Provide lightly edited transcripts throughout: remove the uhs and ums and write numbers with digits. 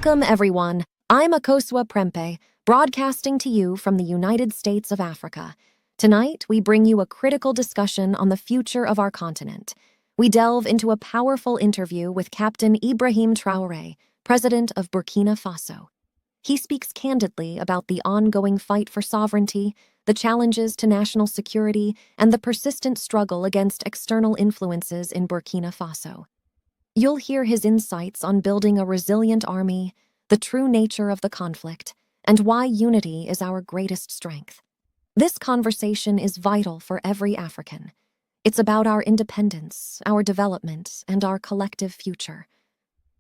Welcome, everyone. I'm Akosua Prempe, broadcasting to you from the United States of Africa. Tonight, we bring you a critical discussion on the future of our continent. We delve into a powerful interview with Captain Ibrahim Traoré, President of Burkina Faso. He speaks candidly about the ongoing fight for sovereignty, the challenges to national security, and the persistent struggle against external influences in Burkina Faso. You'll hear his insights on building a resilient army, the true nature of the conflict, and why unity is our greatest strength. This conversation is vital for every African. It's about our independence, our development, and our collective future.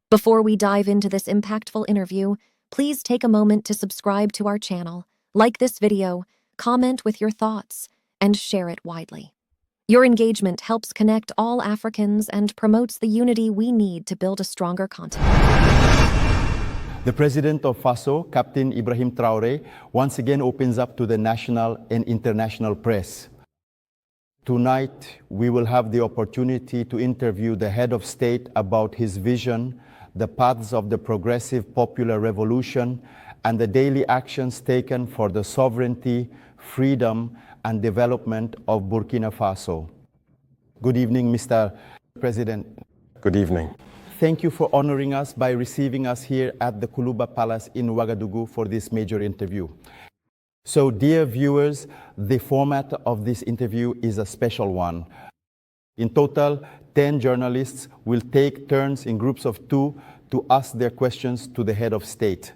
Before we dive into this impactful interview, please take a moment to subscribe to our channel, like this video, comment with your thoughts, and share it widely. Your engagement helps connect all Africans and promotes the unity we need to build a stronger continent. The President of Faso, Captain Ibrahim Traoré, once again opens up to the national and international press. Tonight, we will have the opportunity to interview the head of state about his vision, the paths of the progressive popular revolution, and the daily actions taken for the sovereignty, freedom, and development of Burkina Faso. Good evening, Mr. President. Good evening. Thank you for honoring us by receiving us here at the Kuluba Palace in Ouagadougou for this major interview. So, dear viewers, the format of this interview is a special one. In total, 10 journalists will take turns in groups of 2 to ask their questions to the head of state.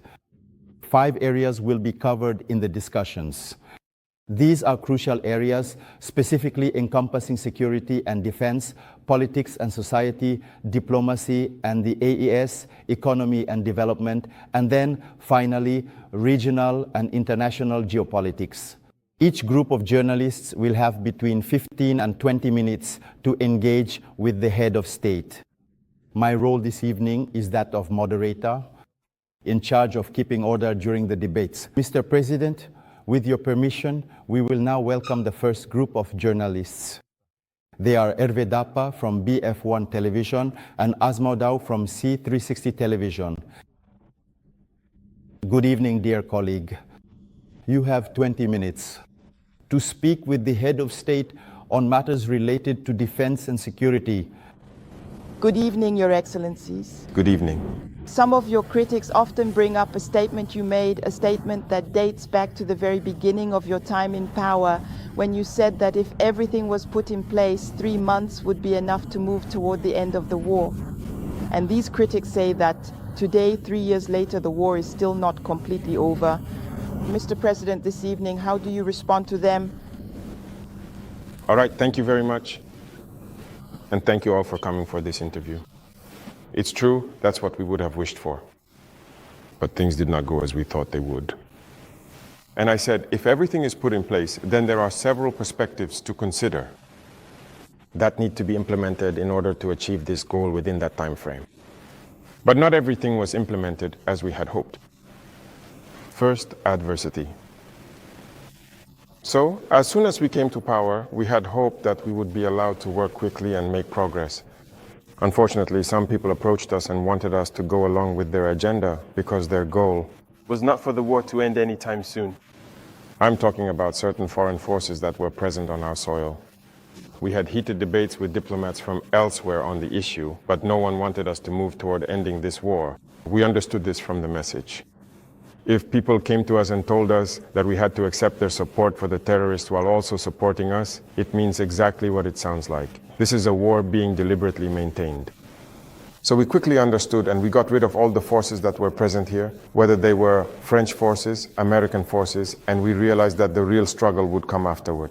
5 areas will be covered in the discussions. These are crucial areas, specifically encompassing security and defense, politics and society, diplomacy and the AES, economy and development, and then, finally, regional and international geopolitics. Each group of journalists will have between 15 and 20 minutes to engage with the head of state. My role this evening is that of moderator, in charge of keeping order during the debates. Mr. President, with your permission, we will now welcome the first group of journalists. They are Hervé Dapa from BF1 Television and Asmaudao from C360 Television. Good evening, dear colleague. You have 20 minutes to speak with the head of state on matters related to defense and security. Good evening, Your Excellencies. Good evening. Some of your critics often bring up a statement you made, a statement that dates back to the very beginning of your time in power, when you said that if everything was put in place, 3 months would be enough to move toward the end of the war. And these critics say that today, 3 years later, the war is still not completely over. Mr. President, this evening, how do you respond to them? All right, thank you very much. And thank you all for coming for this interview. It's true, that's what we would have wished for. But things did not go as we thought they would. And I said, if everything is put in place, then there are several perspectives to consider that need to be implemented in order to achieve this goal within that time frame. But not everything was implemented as we had hoped. First, adversity. So, as soon as we came to power, we had hoped that we would be allowed to work quickly and make progress. Unfortunately, some people approached us and wanted us to go along with their agenda because their goal was not for the war to end anytime soon. I'm talking about certain foreign forces that were present on our soil. We had heated debates with diplomats from elsewhere on the issue, but no one wanted us to move toward ending this war. We understood this from the message. If people came to us and told us that we had to accept their support for the terrorists while also supporting us, it means exactly what it sounds like. This is a war being deliberately maintained. So we quickly understood and we got rid of all the forces that were present here, whether they were French forces, American forces, and we realized that the real struggle would come afterward.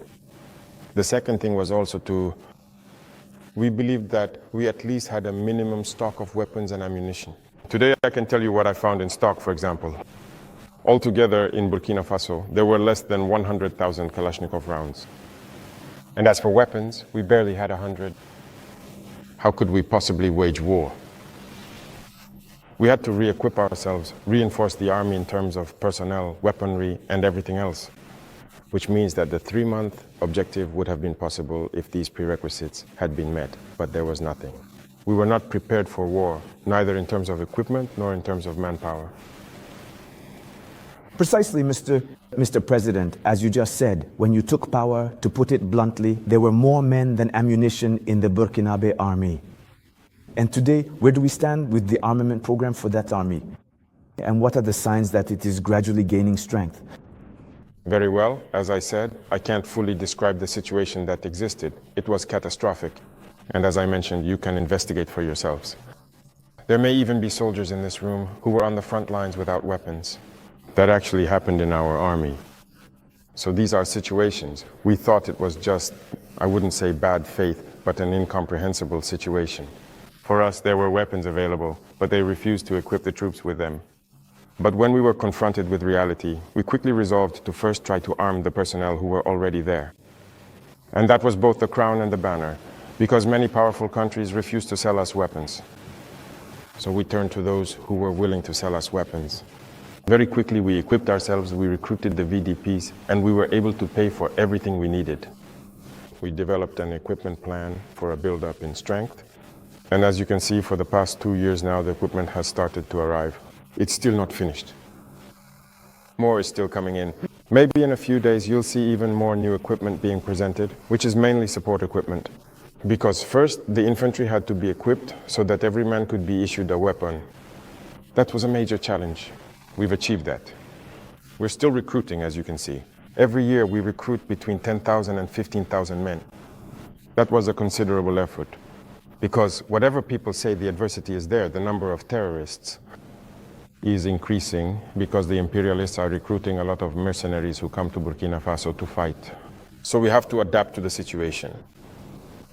The second thing was also we believed that we at least had a minimum stock of weapons and ammunition. Today I can tell you what I found in stock, for example. Altogether in Burkina Faso, there were less than 100,000 Kalashnikov rounds. And as for weapons, we barely had 100. How could we possibly wage war? We had to re-equip ourselves, reinforce the army in terms of personnel, weaponry, and everything else, which means that the 3-month objective would have been possible if these prerequisites had been met, but there was nothing. We were not prepared for war, neither in terms of equipment nor in terms of manpower. Precisely, Mr. President, as you just said, when you took power, to put it bluntly, there were more men than ammunition in the Burkinabe army. And today, where do we stand with the armament program for that army? And what are the signs that it is gradually gaining strength? Very well. As I said, I can't fully describe the situation that existed. It was catastrophic. And as I mentioned, you can investigate for yourselves. There may even be soldiers in this room who were on the front lines without weapons. That actually happened in our army. So these are situations. We thought it was just, I wouldn't say bad faith, but an incomprehensible situation. For us, there were weapons available, but they refused to equip the troops with them. But when we were confronted with reality, we quickly resolved to first try to arm the personnel who were already there. And that was both the crown and the banner, because many powerful countries refused to sell us weapons. So we turned to those who were willing to sell us weapons. Very quickly, we equipped ourselves, we recruited the VDPs, and we were able to pay for everything we needed. We developed an equipment plan for a build-up in strength. And as you can see, for the past 2 years now, the equipment has started to arrive. It's still not finished. More is still coming in. Maybe in a few days, you'll see even more new equipment being presented, which is mainly support equipment. Because first, the infantry had to be equipped so that every man could be issued a weapon. That was a major challenge. We've achieved that. We're still recruiting, as you can see. Every year, we recruit between 10,000 and 15,000 men. That was a considerable effort. Because whatever people say, the adversity is there. The number of terrorists is increasing because the imperialists are recruiting a lot of mercenaries who come to Burkina Faso to fight. So we have to adapt to the situation.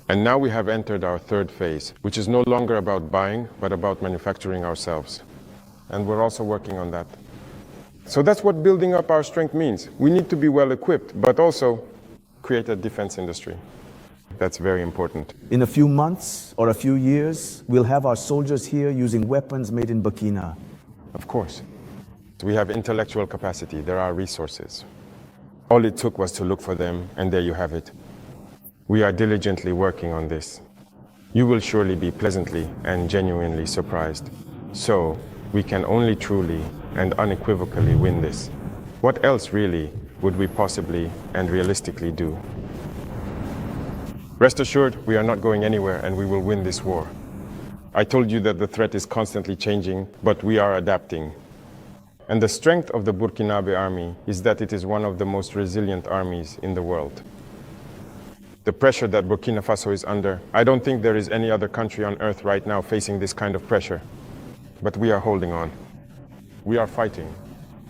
And now we have entered our third phase, which is no longer about buying, but about manufacturing ourselves. And we're also working on that. So that's what building up our strength means. We need to be well equipped, but also create a defense industry. That's very important. In a few months or a few years, we'll have our soldiers here using weapons made in Burkina. Of course. We have intellectual capacity. There are resources. All it took was to look for them, and there you have it. We are diligently working on this. You will surely be pleasantly and genuinely surprised. So, we can only truly and unequivocally win this. What else really would we possibly and realistically do? Rest assured, we are not going anywhere and we will win this war. I told you that the threat is constantly changing, but we are adapting. And the strength of the Burkinabe army is that it is one of the most resilient armies in the world. The pressure that Burkina Faso is under, I don't think there is any other country on earth right now facing this kind of pressure. But we are holding on. We are fighting,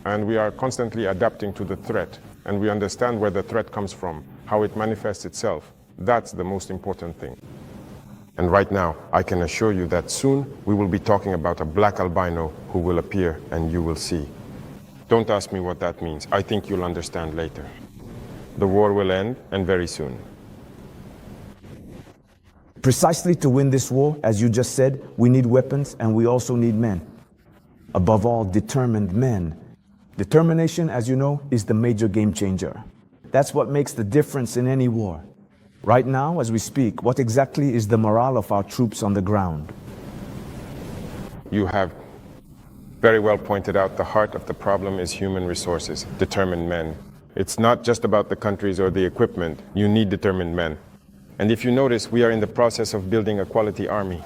and we are constantly adapting to the threat, and we understand where the threat comes from, how it manifests itself. That's the most important thing. And right now, I can assure you that soon we will be talking about a black albino who will appear and you will see. Don't ask me what that means. I think you'll understand later. The war will end, and very soon. Precisely to win this war, as you just said, we need weapons and we also need men. Above all, determined men. Determination, as you know, is the major game changer. That's what makes the difference in any war. Right now, as we speak, what exactly is the morale of our troops on the ground? You have very well pointed out the heart of the problem is human resources, determined men. It's not just about the countries or the equipment. You need determined men. And if you notice, we are in the process of building a quality army.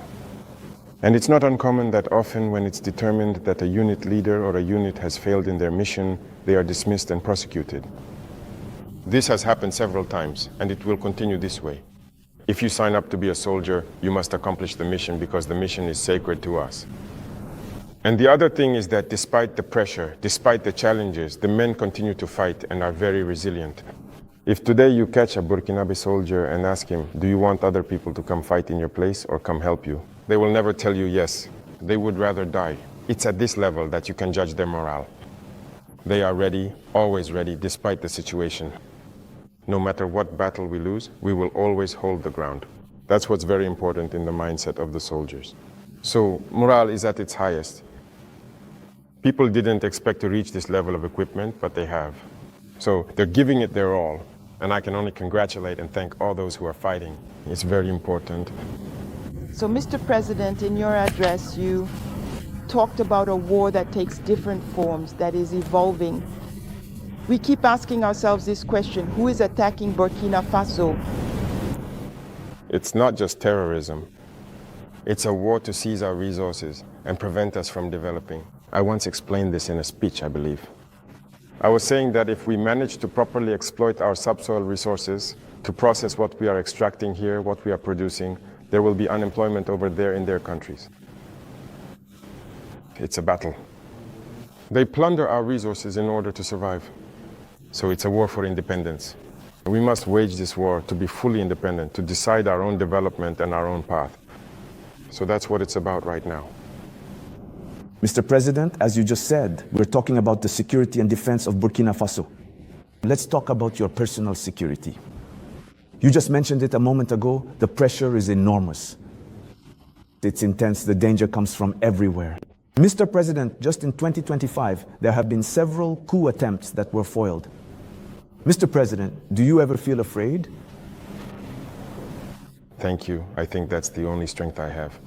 And it's not uncommon that often when it's determined that a unit leader or a unit has failed in their mission, they are dismissed and prosecuted. This has happened several times, and it will continue this way. If you sign up to be a soldier, you must accomplish the mission because the mission is sacred to us. And the other thing is that despite the pressure, despite the challenges, the men continue to fight and are very resilient. If today you catch a Burkinabe soldier and ask him, do you want other people to come fight in your place or come help you? They will never tell you yes. They would rather die. It's at this level that you can judge their morale. They are ready, always ready, despite the situation. No matter what battle we lose, we will always hold the ground. That's what's very important in the mindset of the soldiers. So morale is at its highest. People didn't expect to reach this level of equipment, but they have. So they're giving it their all. And I can only congratulate and thank all those who are fighting. It's very important. So, Mr. President, in your address, you talked about a war that takes different forms, that is evolving. We keep asking ourselves this question: who is attacking Burkina Faso? It's not just terrorism. It's a war to seize our resources and prevent us from developing. I once explained this in a speech, I believe. I was saying that if we manage to properly exploit our subsoil resources, to process what we are extracting here, what we are producing, there will be unemployment over there in their countries. It's a battle. They plunder our resources in order to survive. So it's a war for independence. We must wage this war to be fully independent, to decide our own development and our own path. So that's what it's about right now. Mr. President, as you just said, we're talking about the security and defense of Burkina Faso. Let's talk about your personal security. You just mentioned it a moment ago. The pressure is enormous. It's intense. The danger comes from everywhere. Mr. President, just in 2025, there have been several coup attempts that were foiled. Mr. President, do you ever feel afraid? Thank you. I think that's the only strength I have.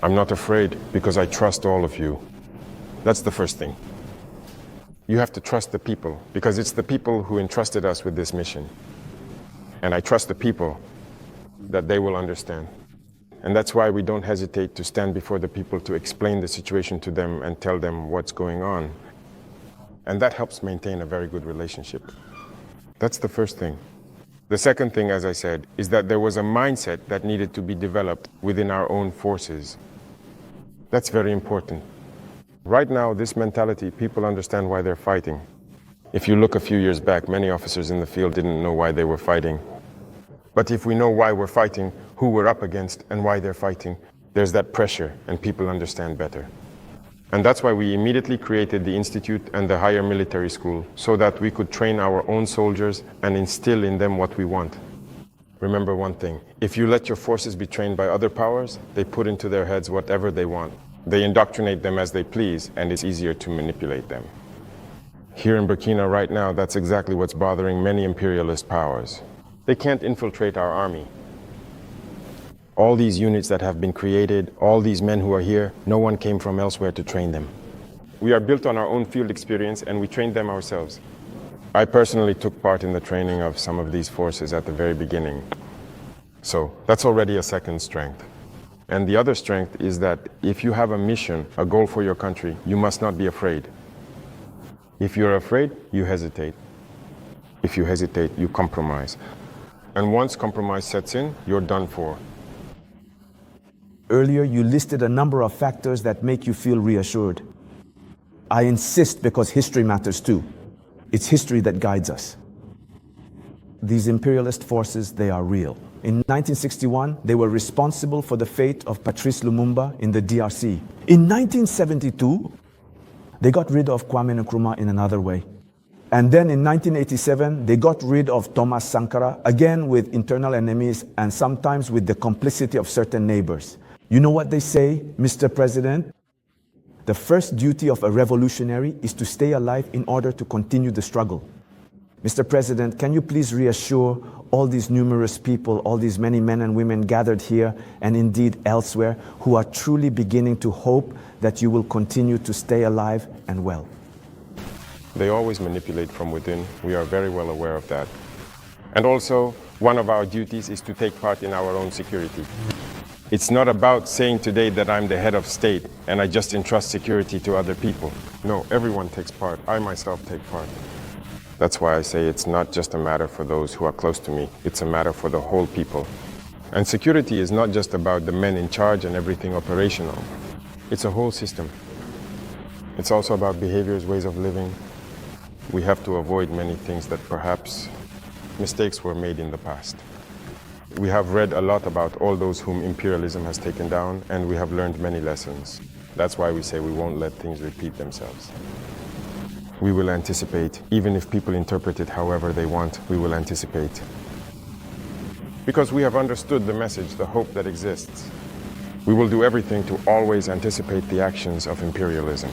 I'm not afraid because I trust all of you. That's the first thing. You have to trust the people because it's the people who entrusted us with this mission. And I trust the people that they will understand. And that's why we don't hesitate to stand before the people to explain the situation to them and tell them what's going on. And that helps maintain a very good relationship. That's the first thing. The second thing, as I said, is that there was a mindset that needed to be developed within our own forces. That's very important. Right now, this mentality, people understand why they're fighting. If you look a few years back, many officers in the field didn't know why they were fighting. But if we know why we're fighting, who we're up against, and why they're fighting, there's that pressure, and people understand better. And that's why we immediately created the Institute and the Higher Military School, so that we could train our own soldiers and instill in them what we want. Remember one thing, if you let your forces be trained by other powers, they put into their heads whatever they want. They indoctrinate them as they please, and it's easier to manipulate them. Here in Burkina right now, that's exactly what's bothering many imperialist powers. They can't infiltrate our army. All these units that have been created, all these men who are here, no one came from elsewhere to train them. We are built on our own field experience and we trained them ourselves. I personally took part in the training of some of these forces at the very beginning. So that's already a second strength. And the other strength is that if you have a mission, a goal for your country, you must not be afraid. If you're afraid, you hesitate. If you hesitate, you compromise. And once compromise sets in, you're done for. Earlier, you listed a number of factors that make you feel reassured. I insist because history matters too. It's history that guides us. These imperialist forces, they are real. In 1961, they were responsible for the fate of Patrice Lumumba in the DRC. In 1972, they got rid of Kwame Nkrumah in another way. And then in 1987, they got rid of Thomas Sankara, again with internal enemies and sometimes with the complicity of certain neighbors. You know what they say, Mr. President? The first duty of a revolutionary is to stay alive in order to continue the struggle. Mr. President, can you please reassure all these numerous people, all these many men and women gathered here and indeed elsewhere who are truly beginning to hope that you will continue to stay alive and well? They always manipulate from within. We are very well aware of that. And also, one of our duties is to take part in our own security. It's not about saying today that I'm the head of state and I just entrust security to other people. No, everyone takes part. I myself take part. That's why I say it's not just a matter for those who are close to me. It's a matter for the whole people. And security is not just about the men in charge and everything operational. It's a whole system. It's also about behaviors, ways of living. We have to avoid many things that perhaps mistakes were made in the past. We have read a lot about all those whom imperialism has taken down, and we have learned many lessons. That's why we say we won't let things repeat themselves. We will anticipate, even if people interpret it however they want, we will anticipate. Because we have understood the message, the hope that exists. We will do everything to always anticipate the actions of imperialism.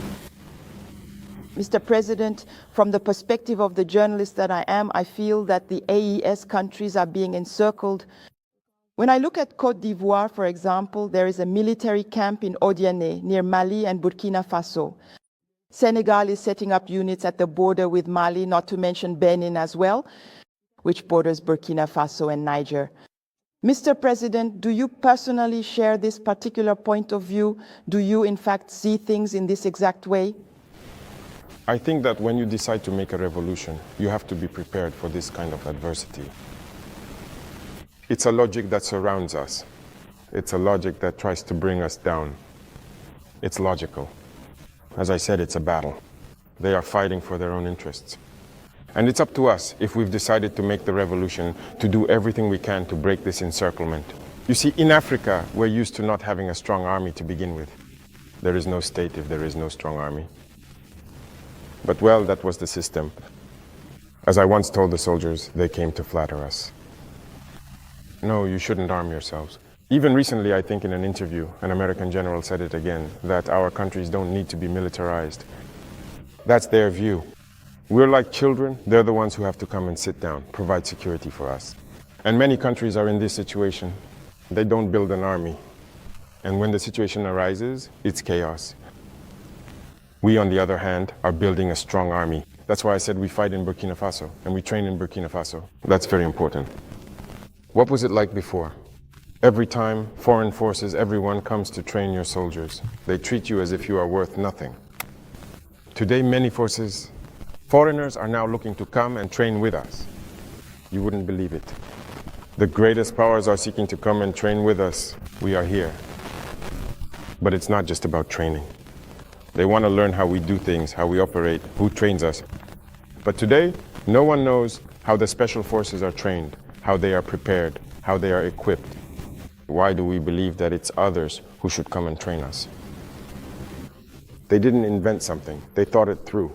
Mr. President, from the perspective of the journalist that I am, I feel that the AES countries are being encircled When I look at Côte d'Ivoire, for example, there is a military camp in Odiané, near Mali and Burkina Faso. Senegal is setting up units at the border with Mali, not to mention Benin as well, which borders Burkina Faso and Niger. Mr. President, do you personally share this particular point of view? Do you, in fact, see things in this exact way? I think that when you decide to make a revolution, you have to be prepared for this kind of adversity. It's a logic that surrounds us. It's a logic that tries to bring us down. It's logical. As I said, it's a battle. They are fighting for their own interests. And it's up to us, if we've decided to make the revolution, to do everything we can to break this encirclement. You see, in Africa, we're used to not having a strong army to begin with. There is no state if there is no strong army. But well, that was the system. As I once told the soldiers, they came to flatter us. No, you shouldn't arm yourselves. Even recently, I think in an interview, an American general said it again, that our countries don't need to be militarized. That's their view. We're like children, they're the ones who have to come and sit down, provide security for us. And many countries are in this situation. They don't build an army. And when the situation arises, it's chaos. We, on the other hand, are building a strong army. That's why I said we fight in Burkina Faso, and we train in Burkina Faso. That's very important. What was it like before? Every time foreign forces, everyone comes to train your soldiers. They treat you as if you are worth nothing. Today, many forces, foreigners are now looking to come and train with us. You wouldn't believe it. The greatest powers are seeking to come and train with us. We are here. But it's not just about training. They want to learn how we do things, how we operate, who trains us. But today, no one knows how the special forces are trained, how they are prepared, how they are equipped. Why do we believe that it's others who should come and train us? They didn't invent something. They thought it through.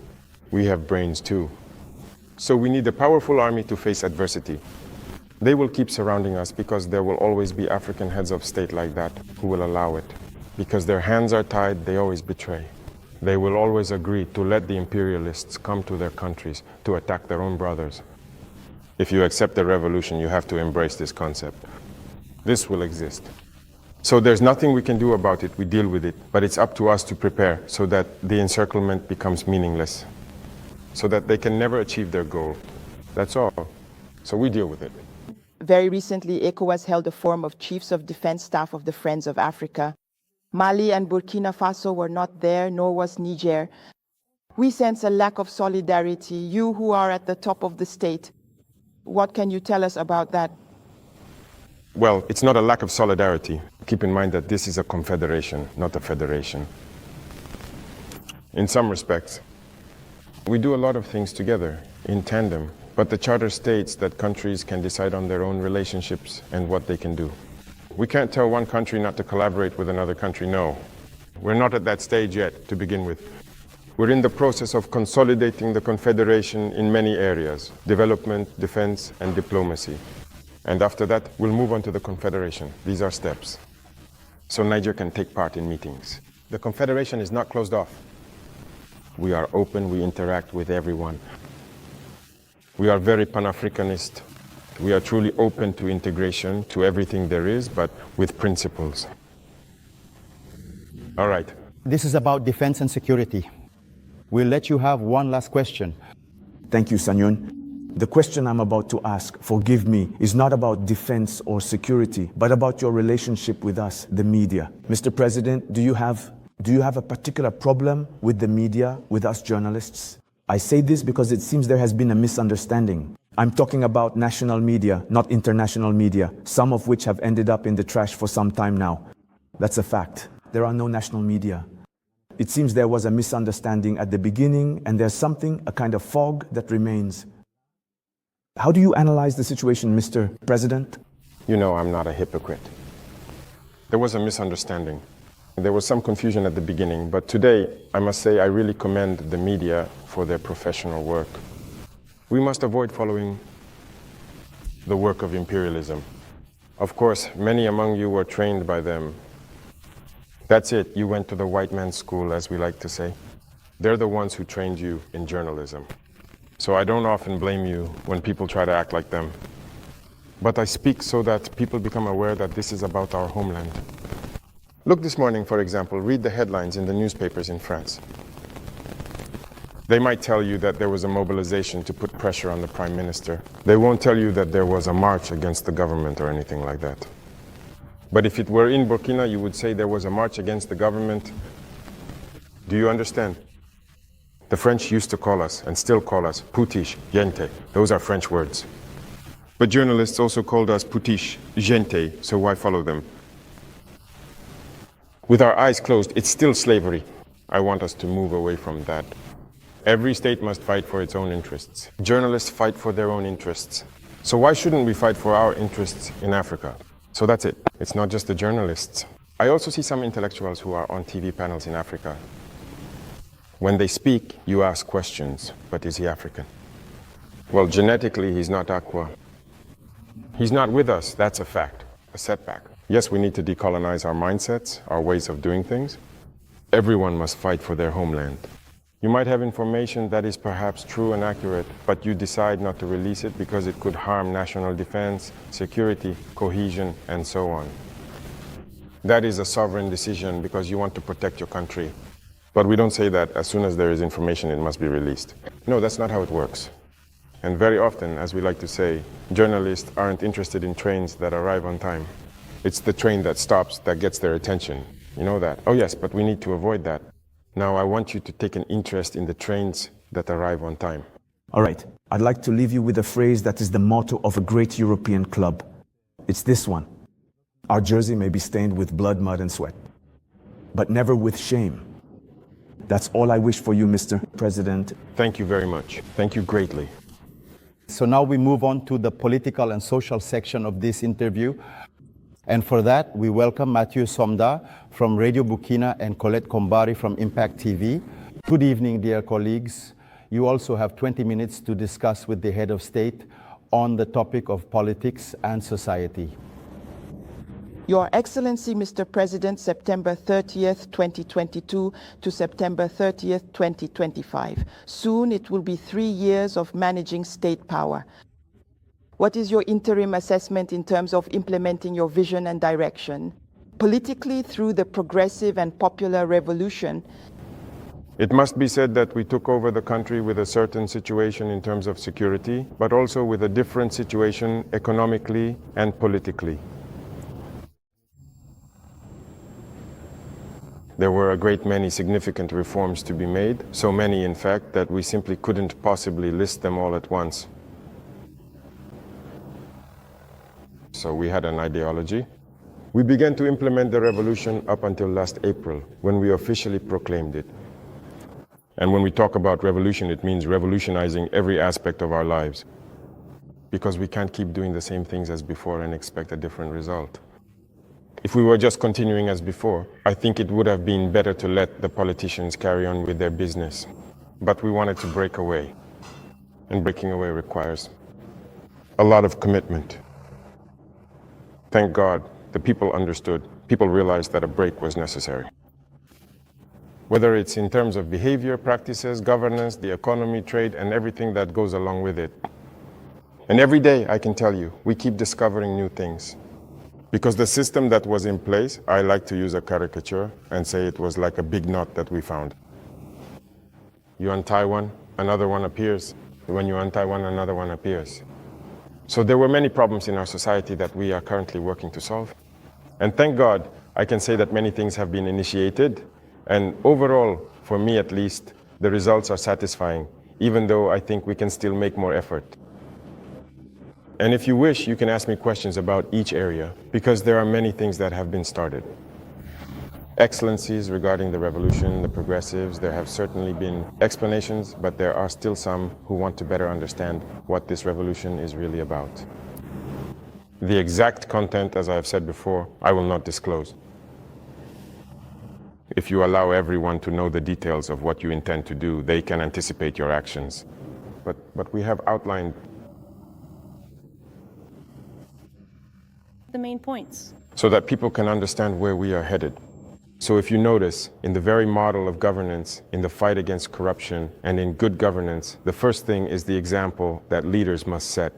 We have brains too. So we need a powerful army to face adversity. They will keep surrounding us because there will always be African heads of state like that who will allow it. Because their hands are tied, they always betray. They will always agree to let the imperialists come to their countries to attack their own brothers. If you accept the revolution, you have to embrace this concept. This will exist. So there's nothing we can do about it, we deal with it, but it's up to us to prepare so that the encirclement becomes meaningless, so that they can never achieve their goal. That's all. So we deal with it. Very recently, ECOWAS held a forum of chiefs of defense staff of the Friends of Africa. Mali and Burkina Faso were not there, nor was Niger. We sense a lack of solidarity. You who are at the top of the state, what can you tell us about that? Well, it's not a lack of solidarity. Keep in mind that this is a confederation, not a federation. In some respects, we do a lot of things together, in tandem, but the charter states that countries can decide on their own relationships and what they can do. We can't tell one country not to collaborate with another country, no. We're not at that stage yet, to begin with. We're in the process of consolidating the Confederation in many areas: development, defense, and diplomacy. And after that, we'll move on to the Confederation. These are steps. So Niger can take part in meetings. The Confederation is not closed off. We are open, we interact with everyone. We are very Pan-Africanist. We are truly open to integration, to everything there is, but with principles. All right. This is about defense and security. We'll let you have one last question. Thank you, Sanyun. The question I'm about to ask, forgive me, is not about defense or security, but about your relationship with us, the media. Mr. President, do you have a particular problem with the media, with us journalists? I say this because it seems there has been a misunderstanding. I'm talking about national media, not international media, some of which have ended up in the trash for some time now. That's a fact. There are no national media. It seems there was a misunderstanding at the beginning, and there's something, a kind of fog that remains. How do you analyze the situation, Mr. President? You know I'm not a hypocrite. There was a misunderstanding. There was some confusion at the beginning, but today, I must say, I really commend the media for their professional work. We must avoid following the work of imperialism. Of course, many among you were trained by them. That's it, you went to the white man's school, as we like to say. They're the ones who trained you in journalism. So I don't often blame you when people try to act like them. but I speak so that people become aware that this is about our homeland. Look this morning, for example, read the headlines in the newspapers in France. They might tell you that there was a mobilization to put pressure on the Prime Minister. They won't tell you that there was a march against the government or anything like that. But if it were in Burkina, you would say there was a march against the government. Do you understand? The French used to call us, and still call us, putiche, gente. Those are French words. But journalists also called us putiche, gente, so why follow them? With our eyes closed, it's still slavery. I want us to move away from that. Every state must fight for its own interests. Journalists fight for their own interests. So why shouldn't we fight for our interests in Africa? So that's it. It's not just the journalists. I also see some intellectuals who are on TV panels in Africa. When they speak, you ask questions, but is he African? Well, genetically, he's not Aqua. He's not with us, that's a fact, a setback. Yes, we need to decolonize our mindsets, our ways of doing things. Everyone must fight for their homeland. You might have information that is perhaps true and accurate, but you decide not to release it because it could harm national defense, security, cohesion, and so on. That is a sovereign decision because you want to protect your country. But we don't say that as soon as there is information, it must be released. No, that's not how it works. And very often, as we like to say, journalists aren't interested in trains that arrive on time. It's the train that stops that gets their attention. You know that? Oh yes, but we need to avoid that. Now I want you to take an interest in the trains that arrive on time. All right, I'd like to leave you with a phrase that is the motto of a great European club. It's this one. Our jersey may be stained with blood, mud, and sweat, but never with shame. That's all I wish for you, Mr. President. Thank you very much. Thank you greatly. So now we move on to the political and social section of this interview. And for that, we welcome Mathieu Somda from Radio Burkina and Colette Kombari from Impact TV. Good evening, dear colleagues. You also have 20 minutes to discuss with the head of state on the topic of politics and society. Your Excellency, Mr. President, September 30th, 2022 to September 30th, 2025. Soon it will be 3 years of managing state power. What is your interim assessment in terms of implementing your vision and direction? Politically, through the progressive and popular revolution. It must be said that we took over the country with a certain situation in terms of security, but also with a different situation economically and politically. There were a great many significant reforms to be made, so many in fact that we simply couldn't possibly list them all at once. So we had an ideology. We began to implement the revolution up until last April, when we officially proclaimed it. And when we talk about revolution, it means revolutionizing every aspect of our lives. Because we can't keep doing the same things as before and expect a different result. If we were just continuing as before, I think it would have been better to let the politicians carry on with their business. But we wanted to break away. And breaking away requires a lot of commitment. Thank God, the people understood. People realized that a break was necessary. Whether it's in terms of behavior, practices, governance, the economy, trade, and everything that goes along with it. And every day, I can tell you, we keep discovering new things. Because the system that was in place, I like to use a caricature and say it was like a big knot that we found. You untie one, another one appears. When you untie one, another one appears. So there were many problems in our society that we are currently working to solve. And thank God, I can say that many things have been initiated. And overall, for me at least, the results are satisfying, even though I think we can still make more effort. And if you wish, you can ask me questions about each area, because there are many things that have been started. Excellencies regarding the revolution, the progressives, there have certainly been explanations, but there are still some who want to better understand what this revolution is really about. The exact content, as I have said before, I will not disclose. If you allow everyone to know the details of what you intend to do, they can anticipate your actions. But we have outlined the main points, so that people can understand where we are headed. So if you notice, in the very model of governance, in the fight against corruption, and in good governance, the first thing is the example that leaders must set.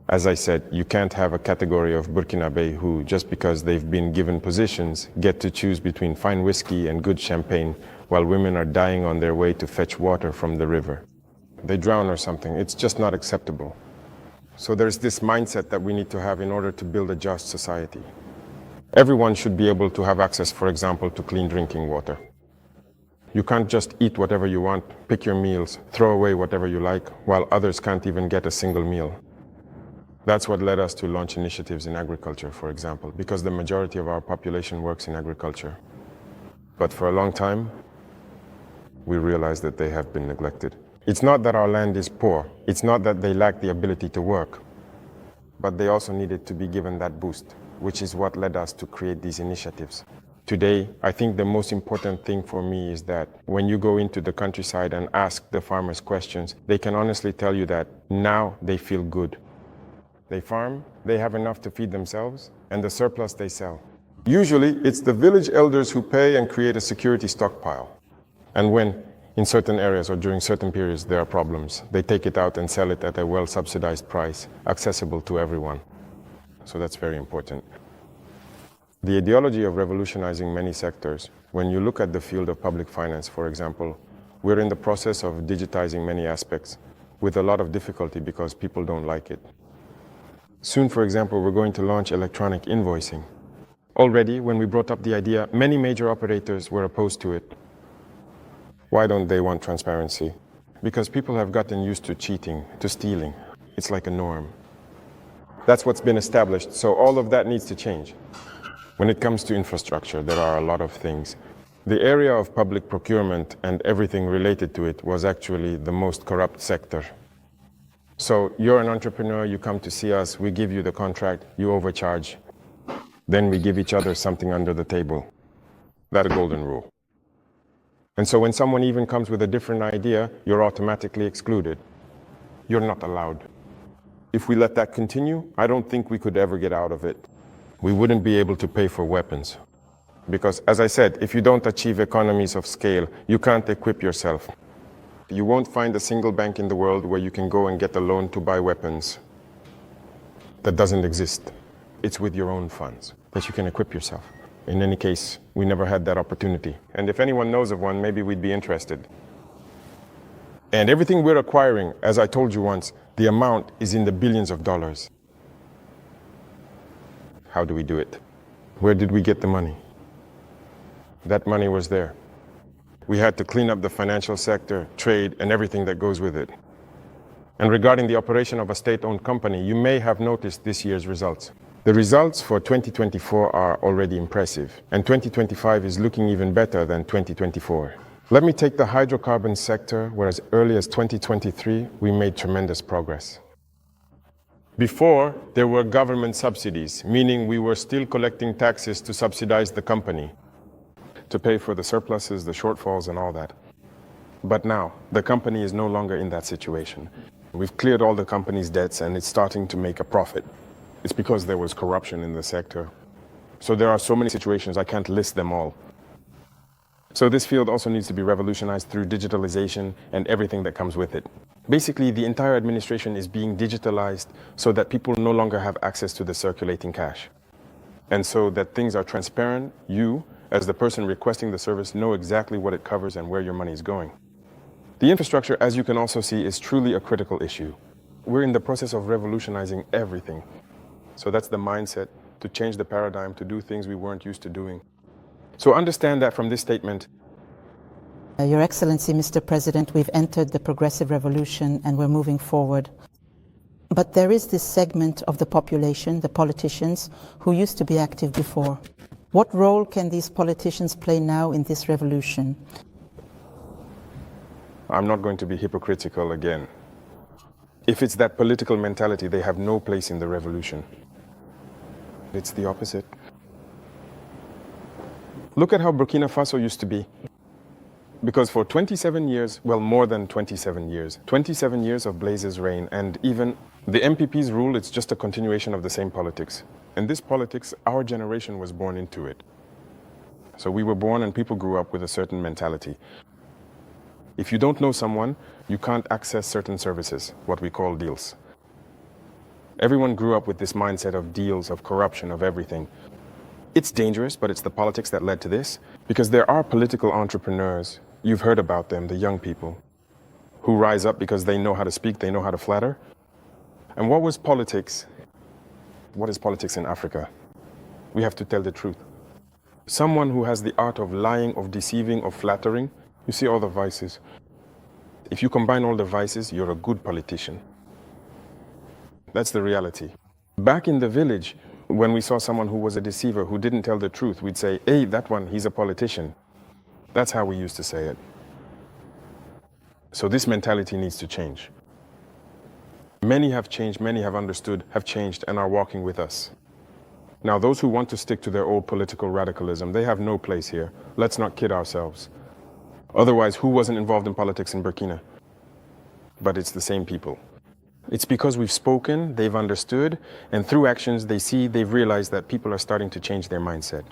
As I said, you can't have a category of Burkinabe who, just because they've been given positions, get to choose between fine whiskey and good champagne, while women are dying on their way to fetch water from the river. They drown or something. It's just not acceptable. So there's this mindset that we need to have in order to build a just society. Everyone should be able to have access, for example, to clean drinking water. You can't just eat whatever you want, pick your meals, throw away whatever you like, while others can't even get a single meal. That's what led us to launch initiatives in agriculture, for example, because the majority of our population works in agriculture. But for a long time, we realized that they have been neglected. It's not that our land is poor. It's not that they lack the ability to work. But they also needed to be given that boost, which is what led us to create these initiatives. Today, I think the most important thing for me is that when you go into the countryside and ask the farmers questions, they can honestly tell you that now they feel good. They farm, they have enough to feed themselves, and the surplus they sell. Usually, it's the village elders who pay and create a security stockpile. And when, in certain areas or during certain periods, there are problems, they take it out and sell it at a well-subsidized price, accessible to everyone. So that's very important. The ideology of revolutionizing many sectors, when you look at the field of public finance, for example, we're in the process of digitizing many aspects with a lot of difficulty because people don't like it. Soon, for example, we're going to launch electronic invoicing. Already, when we brought up the idea, many major operators were opposed to it. Why don't they want transparency? Because people have gotten used to cheating, to stealing. It's like a norm. That's what's been established, so all of that needs to change. When it comes to infrastructure, there are a lot of things. The area of public procurement and everything related to it was actually the most corrupt sector. So you're an entrepreneur, you come to see us, we give you the contract, you overcharge. Then we give each other something under the table. That's a golden rule. And so when someone even comes with a different idea, you're automatically excluded. You're not allowed. If we let that continue, I don't think we could ever get out of it. We wouldn't be able to pay for weapons. Because, as I said, if you don't achieve economies of scale, you can't equip yourself. You won't find a single bank in the world where you can go and get a loan to buy weapons. That doesn't exist. It's with your own funds that you can equip yourself. In any case, we never had that opportunity. And if anyone knows of one, maybe we'd be interested. And everything we're acquiring, as I told you once, the amount is in the billions of dollars. How do we do it? Where did we get the money? That money was there. We had to clean up the financial sector, trade, and everything that goes with it. And regarding the operation of a state-owned company, you may have noticed this year's results. The results for 2024 are already impressive, and 2025 is looking even better than 2024. Let me take the hydrocarbon sector, where as early as 2023, we made tremendous progress. Before, there were government subsidies, meaning we were still collecting taxes to subsidize the company, to pay for the surpluses, the shortfalls, and all that. But now, the company is no longer in that situation. We've cleared all the company's debts and it's starting to make a profit. It's because there was corruption in the sector. So there are so many situations, I can't list them all. So this field also needs to be revolutionized through digitalization and everything that comes with it. Basically, the entire administration is being digitalized so that people no longer have access to the circulating cash. And so that things are transparent, you, as the person requesting the service, know exactly what it covers and where your money is going. The infrastructure, as you can also see, is truly a critical issue. We're in the process of revolutionizing everything. So that's the mindset, to change the paradigm, to do things we weren't used to doing. So understand that from this statement. Your Excellency, Mr. President, we've entered the progressive revolution and we're moving forward. But there is this segment of the population, the politicians, who used to be active before. What role can these politicians play now in this revolution? I'm not going to be hypocritical again. If it's that political mentality, they have no place in the revolution. It's the opposite. Look at how Burkina Faso used to be. Because for 27 years, well, more than 27 years of Blaise's reign, and even the MPP's rule, it's just a continuation of the same politics. And this politics, our generation was born into it. So we were born and people grew up with a certain mentality. If you don't know someone, you can't access certain services, what we call deals. Everyone grew up with this mindset of deals, of corruption, of everything. It's dangerous, but it's the politics that led to this, because there are political entrepreneurs, you've heard about them, the young people, who rise up because they know how to speak, they know how to flatter. And what was politics? What is politics in Africa? We have to tell the truth. Someone who has the art of lying, of deceiving, of flattering, you see all the vices. If you combine all the vices, you're a good politician. That's the reality. Back in the village, when we saw someone who was a deceiver, who didn't tell the truth, we'd say, hey, that one, he's a politician. That's how we used to say it. So this mentality needs to change. Many have changed, many have understood, have changed, and are walking with us. Now, those who want to stick to their old political radicalism, they have no place here. Let's not kid ourselves. Otherwise, who wasn't involved in politics in Burkina? But it's the same people. It's because we've spoken, they've understood, and through actions they've realized that people are starting to change their mindset.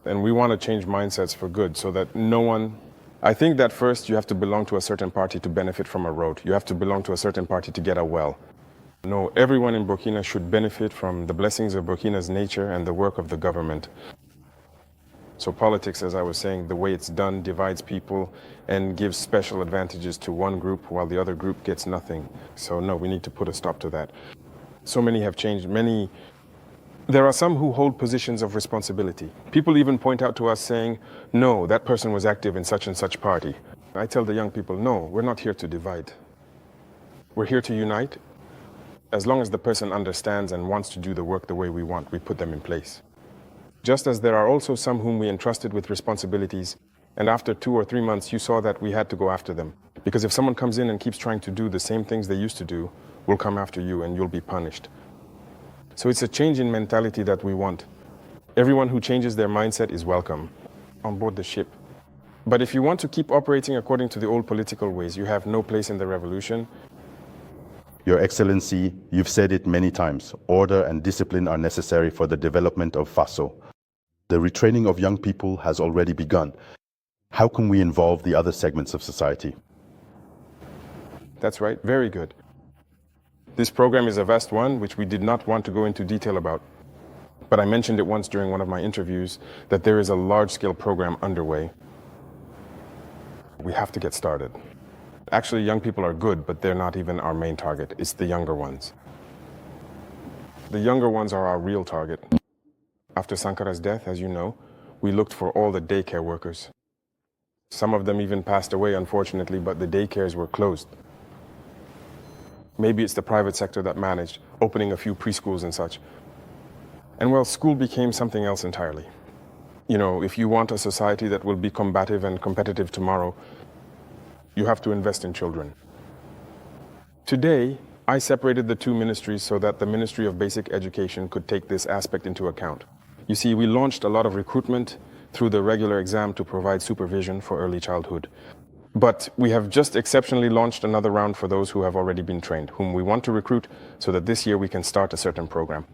And we want to change mindsets for good so that no one... I think that first you have to belong to a certain party to benefit from a road. You have to belong to a certain party to get a well. No, everyone in Burkina should benefit from the blessings of Burkina's nature and the work of the government. So politics, as I was saying, the way it's done divides people and gives special advantages to one group while the other group gets nothing. So no, we need to put a stop to that. So many have changed. There are some who hold positions of responsibility. People even point out to us saying, no, that person was active in such and such party. I tell the young people, no, we're not here to divide. We're here to unite. As long as the person understands and wants to do the work the way we want, we put them in place. Just as there are also some whom we entrusted with responsibilities, and after 2 or 3 months you saw that we had to go after them. Because if someone comes in and keeps trying to do the same things they used to do, we'll come after you and you'll be punished. So it's a change in mentality that we want. Everyone who changes their mindset is welcome on board the ship. But if you want to keep operating according to the old political ways, you have no place in the revolution. Your Excellency, you've said it many times, order and discipline are necessary for the development of Faso. The retraining of young people has already begun. How can we involve the other segments of society? That's right, very good. This program is a vast one, which we did not want to go into detail about. But I mentioned it once during one of my interviews that there is a large-scale program underway. We have to get started. Actually, young people are good, but they're not even our main target. It's the younger ones. The younger ones are our real target. After Sankara's death, as you know, we looked for all the daycare workers. Some of them even passed away, unfortunately, but the daycares were closed. Maybe it's the private sector that managed, opening a few preschools and such. And well, school became something else entirely. You know, if you want a society that will be combative and competitive tomorrow, you have to invest in children. Today, I separated the two ministries so that the Ministry of Basic Education could take this aspect into account. You see, we launched a lot of recruitment through the regular exam to provide supervision for early childhood. But we have just exceptionally launched another round for those who have already been trained, whom we want to recruit so that this year we can start a certain program.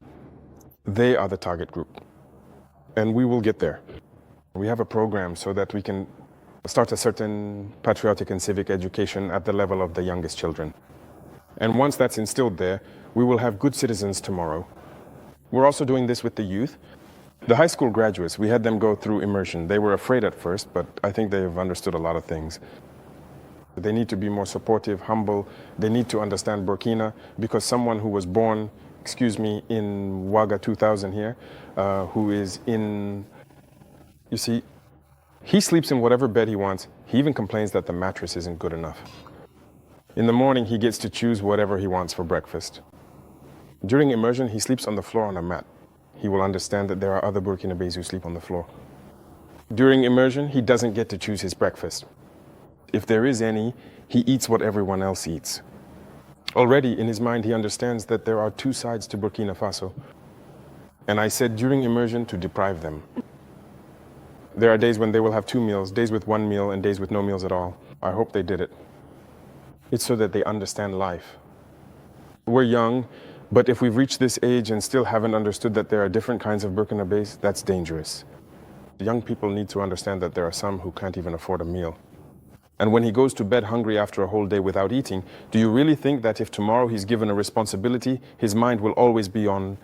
They are the target group. And we will get there. We have a program so that we can start a certain patriotic and civic education at the level of the youngest children. And once that's instilled there, we will have good citizens tomorrow. We're also doing this with the youth. The high school graduates, we had them go through immersion. They were afraid at first, but I think they've understood a lot of things. They need to be more supportive, humble. They need to understand Burkina, because someone who was born, in Ouaga 2000 here, who is in, you see, he sleeps in whatever bed he wants. He even complains that the mattress isn't good enough. In the morning, he gets to choose whatever he wants for breakfast. During immersion, he sleeps on the floor on a mat. He will understand that there are other Burkinabés who sleep on the floor. During immersion, he doesn't get to choose his breakfast. If there is any, he eats what everyone else eats. Already in his mind, he understands that there are two sides to Burkina Faso. And I said during immersion to deprive them. There are days when they will have 2 meals, days with 1 meal and days with no meals at all. I hope they did it. It's so that they understand life. We're young, but if we've reached this age and still haven't understood that there are different kinds of Burkinabés, that's dangerous. The young people need to understand that there are some who can't even afford a meal. And when he goes to bed hungry after a whole day without eating, do you really think that if tomorrow he's given a responsibility, his mind will always be on,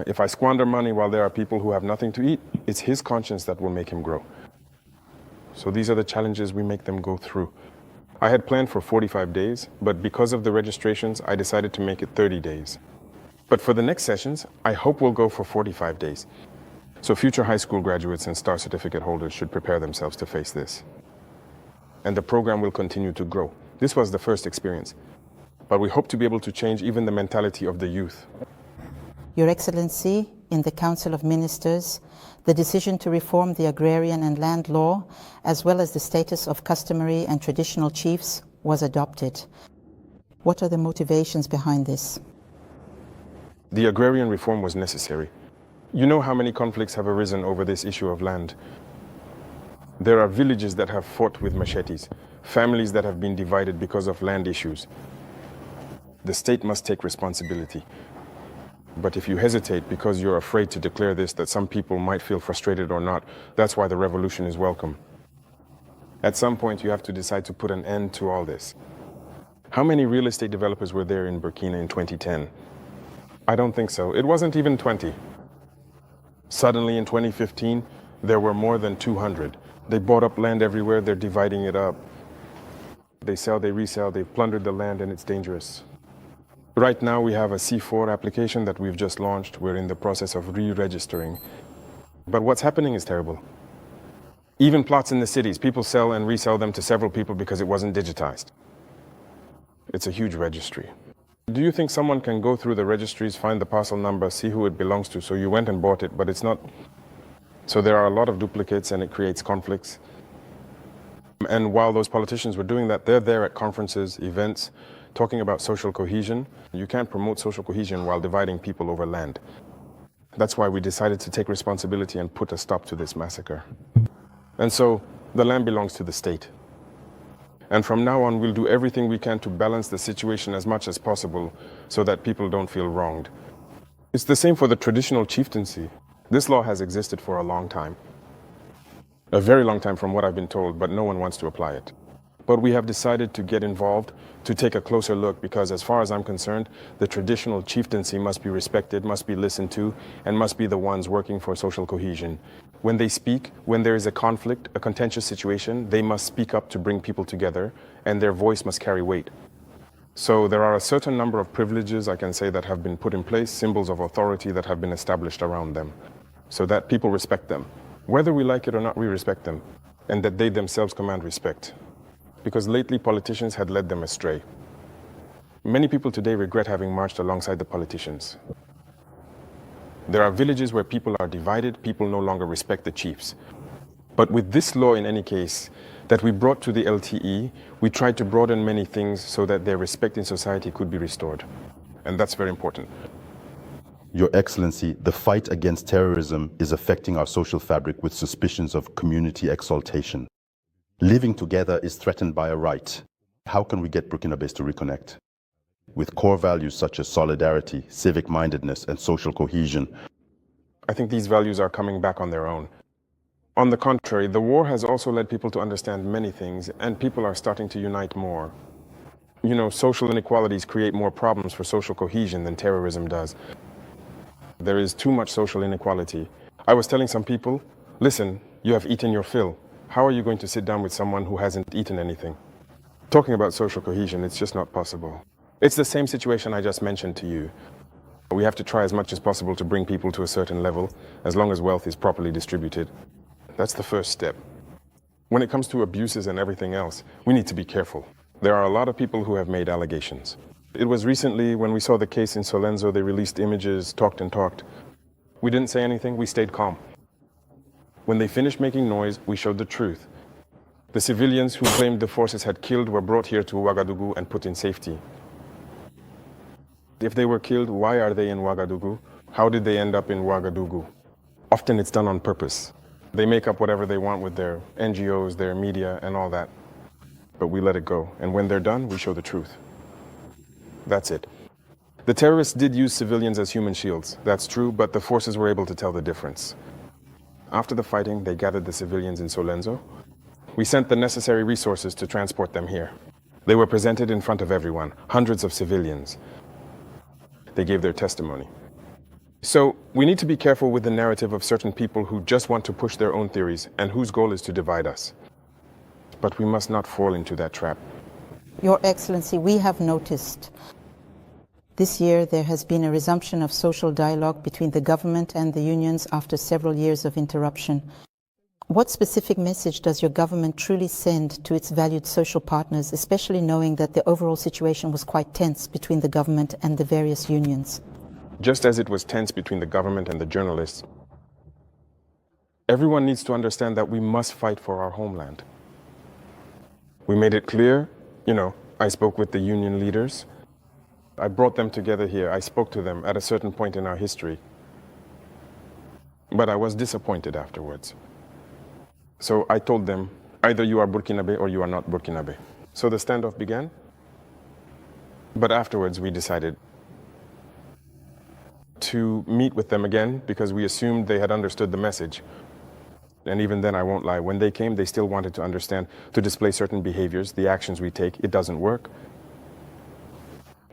if I squander money while there are people who have nothing to eat, it's his conscience that will make him grow. So these are the challenges we make them go through. I had planned for 45 days, but because of the registrations, I decided to make it 30 days. But for the next sessions, I hope we'll go for 45 days. So future high school graduates and STAR certificate holders should prepare themselves to face this. And the program will continue to grow. This was the first experience, but we hope to be able to change even the mentality of the youth. Your Excellency, in the Council of Ministers, the decision to reform the agrarian and land law, as well as the status of customary and traditional chiefs, was adopted. What are the motivations behind this? The agrarian reform was necessary. You know how many conflicts have arisen over this issue of land. There are villages that have fought with machetes, families that have been divided because of land issues. The state must take responsibility. But if you hesitate because you're afraid to declare this, that some people might feel frustrated or not, that's why the revolution is welcome. At some point, you have to decide to put an end to all this. How many real estate developers were there in Burkina in 2010? I don't think so. It wasn't even 20. Suddenly in 2015, there were more than 200. They bought up land everywhere, they're dividing it up. They sell, they resell, they've plundered the land, and it's dangerous. Right now we have a C4 application that we've just launched. We're in the process of re-registering. But what's happening is terrible. Even plots in the cities, people sell and resell them to several people because it wasn't digitized. It's a huge registry. Do you think someone can go through the registries, find the parcel number, see who it belongs to, so you went and bought it, but it's not? So there are a lot of duplicates and it creates conflicts. And while those politicians were doing that, they're there at conferences, events, talking about social cohesion. You can't promote social cohesion while dividing people over land. That's why we decided to take responsibility and put a stop to this massacre. And so the land belongs to the state. And from now on, we'll do everything we can to balance the situation as much as possible so that people don't feel wronged. It's the same for the traditional chieftaincy. This law has existed for a long time. A very long time from what I've been told, but no one wants to apply it. But we have decided to get involved, to take a closer look, because as far as I'm concerned, the traditional chieftaincy must be respected, must be listened to, and must be the ones working for social cohesion. When they speak, when there is a conflict, a contentious situation, they must speak up to bring people together, and their voice must carry weight. So there are a certain number of privileges, I can say, that have been put in place, symbols of authority that have been established around them, so that people respect them. Whether we like it or not, we respect them, and that they themselves command respect. Because lately politicians had led them astray. Many people today regret having marched alongside the politicians. There are villages where people are divided, people no longer respect the chiefs. But with this law, in any case, that we brought to the LTE, we tried to broaden many things so that their respect in society could be restored. And that's very important. Your Excellency, the fight against terrorism is affecting our social fabric with suspicions of community exaltation. Living together is threatened by a right. How can we get Burkinabés to reconnect? With core values such as solidarity, civic-mindedness, and social cohesion. I think these values are coming back on their own. On the contrary, the war has also led people to understand many things, and people are starting to unite more. You know, social inequalities create more problems for social cohesion than terrorism does. There is too much social inequality. I was telling some people, listen, you have eaten your fill. How are you going to sit down with someone who hasn't eaten anything? Talking about social cohesion, it's just not possible. It's the same situation I just mentioned to you. We have to try as much as possible to bring people to a certain level, as long as wealth is properly distributed. That's the first step. When it comes to abuses and everything else, we need to be careful. There are a lot of people who have made allegations. It was recently when we saw the case in Solenzo, they released images, talked and talked. We didn't say anything, we stayed calm. When they finished making noise, we showed the truth. The civilians who claimed the forces had killed were brought here to Ouagadougou and put in safety. If they were killed, why are they in Ouagadougou? How did they end up in Ouagadougou? Often it's done on purpose. They make up whatever they want with their NGOs, their media, and all that. But we let it go. And when they're done, we show the truth. That's it. The terrorists did use civilians as human shields. That's true, but the forces were able to tell the difference. After the fighting, they gathered the civilians in Solenzo, We sent the necessary resources to transport them here. They were presented in front of everyone, hundreds of civilians. They gave their testimony. So we need to be careful with the narrative of certain people who just want to push their own theories and whose goal is to divide us. But we must not fall into that trap. Your Excellency, we have noticed this year there has been a resumption of social dialogue between the government and the unions after several years of interruption. What specific message does your government truly send to its valued social partners, especially knowing that the overall situation was quite tense between the government and the various unions? Just as it was tense between the government and the journalists, everyone needs to understand that we must fight for our homeland. We made it clear, I spoke with the union leaders. I brought them together here. I spoke to them at a certain point in our history. But I was disappointed afterwards. So I told them, either you are Burkinabe or you are not Burkinabe. So the standoff began. But afterwards we decided to meet with them again because we assumed they had understood the message. And even then, I won't lie, when they came, they still wanted to understand, to display certain behaviors, the actions we take. It doesn't work.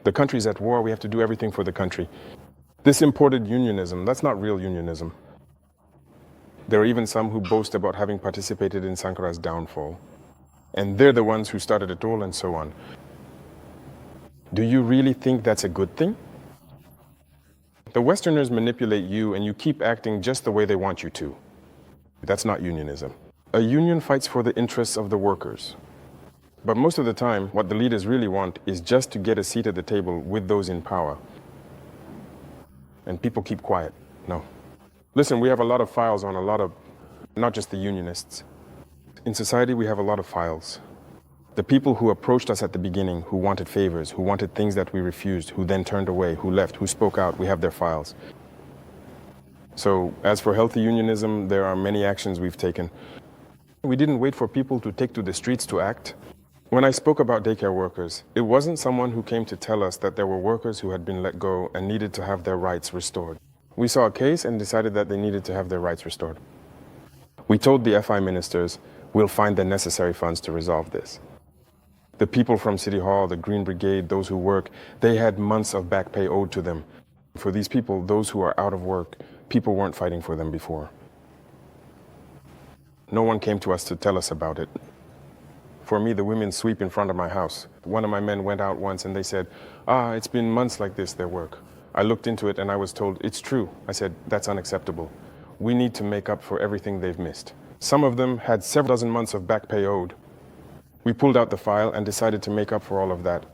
The country's at war, we have to do everything for the country. This imported unionism, that's not real unionism. There are even some who boast about having participated in Sankara's downfall. And they're the ones who started it all and so on. Do you really think that's a good thing? The Westerners manipulate you and you keep acting just the way they want you to. That's not unionism. A union fights for the interests of the workers. But most of the time, what the leaders really want is just to get a seat at the table with those in power. And people keep quiet. No. Listen, we have a lot of files on a lot of, not just the unionists. In society, we have a lot of files. The people who approached us at the beginning, who wanted favors, who wanted things that we refused, who then turned away, who left, who spoke out, we have their files. So as for healthy unionism, there are many actions we've taken. We didn't wait for people to take to the streets to act. When I spoke about daycare workers, it wasn't someone who came to tell us that there were workers who had been let go and needed to have their rights restored. We saw a case and decided that they needed to have their rights restored. We told the FI ministers, we'll find the necessary funds to resolve this. The people from City Hall, the Green Brigade, those who work, they had months of back pay owed to them. For these people, those who are out of work, people weren't fighting for them before. No one came to us to tell us about it. For me, the women sweep in front of my house. One of my men went out once and they said, it's been months like this, their work. I looked into it and I was told, it's true. I said, that's unacceptable. We need to make up for everything they've missed. Some of them had several dozen months of back pay owed. We pulled out the file and decided to make up for all of that.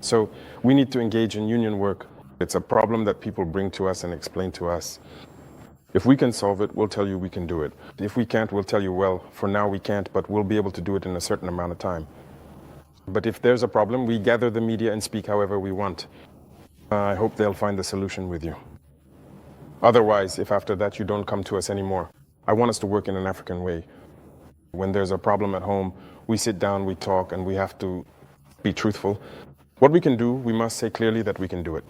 So we need to engage in union work. It's a problem that people bring to us and explain to us. If we can solve it, we'll tell you we can do it. If we can't, we'll tell you, well, for now we can't, but we'll be able to do it in a certain amount of time. But if there's a problem, we gather the media and speak however we want. I hope they'll find the solution with you. Otherwise, if after that you don't come to us anymore, I want us to work in an African way. When there's a problem at home, we sit down, we talk, and we have to be truthful. What we can do, we must say clearly that we can do it.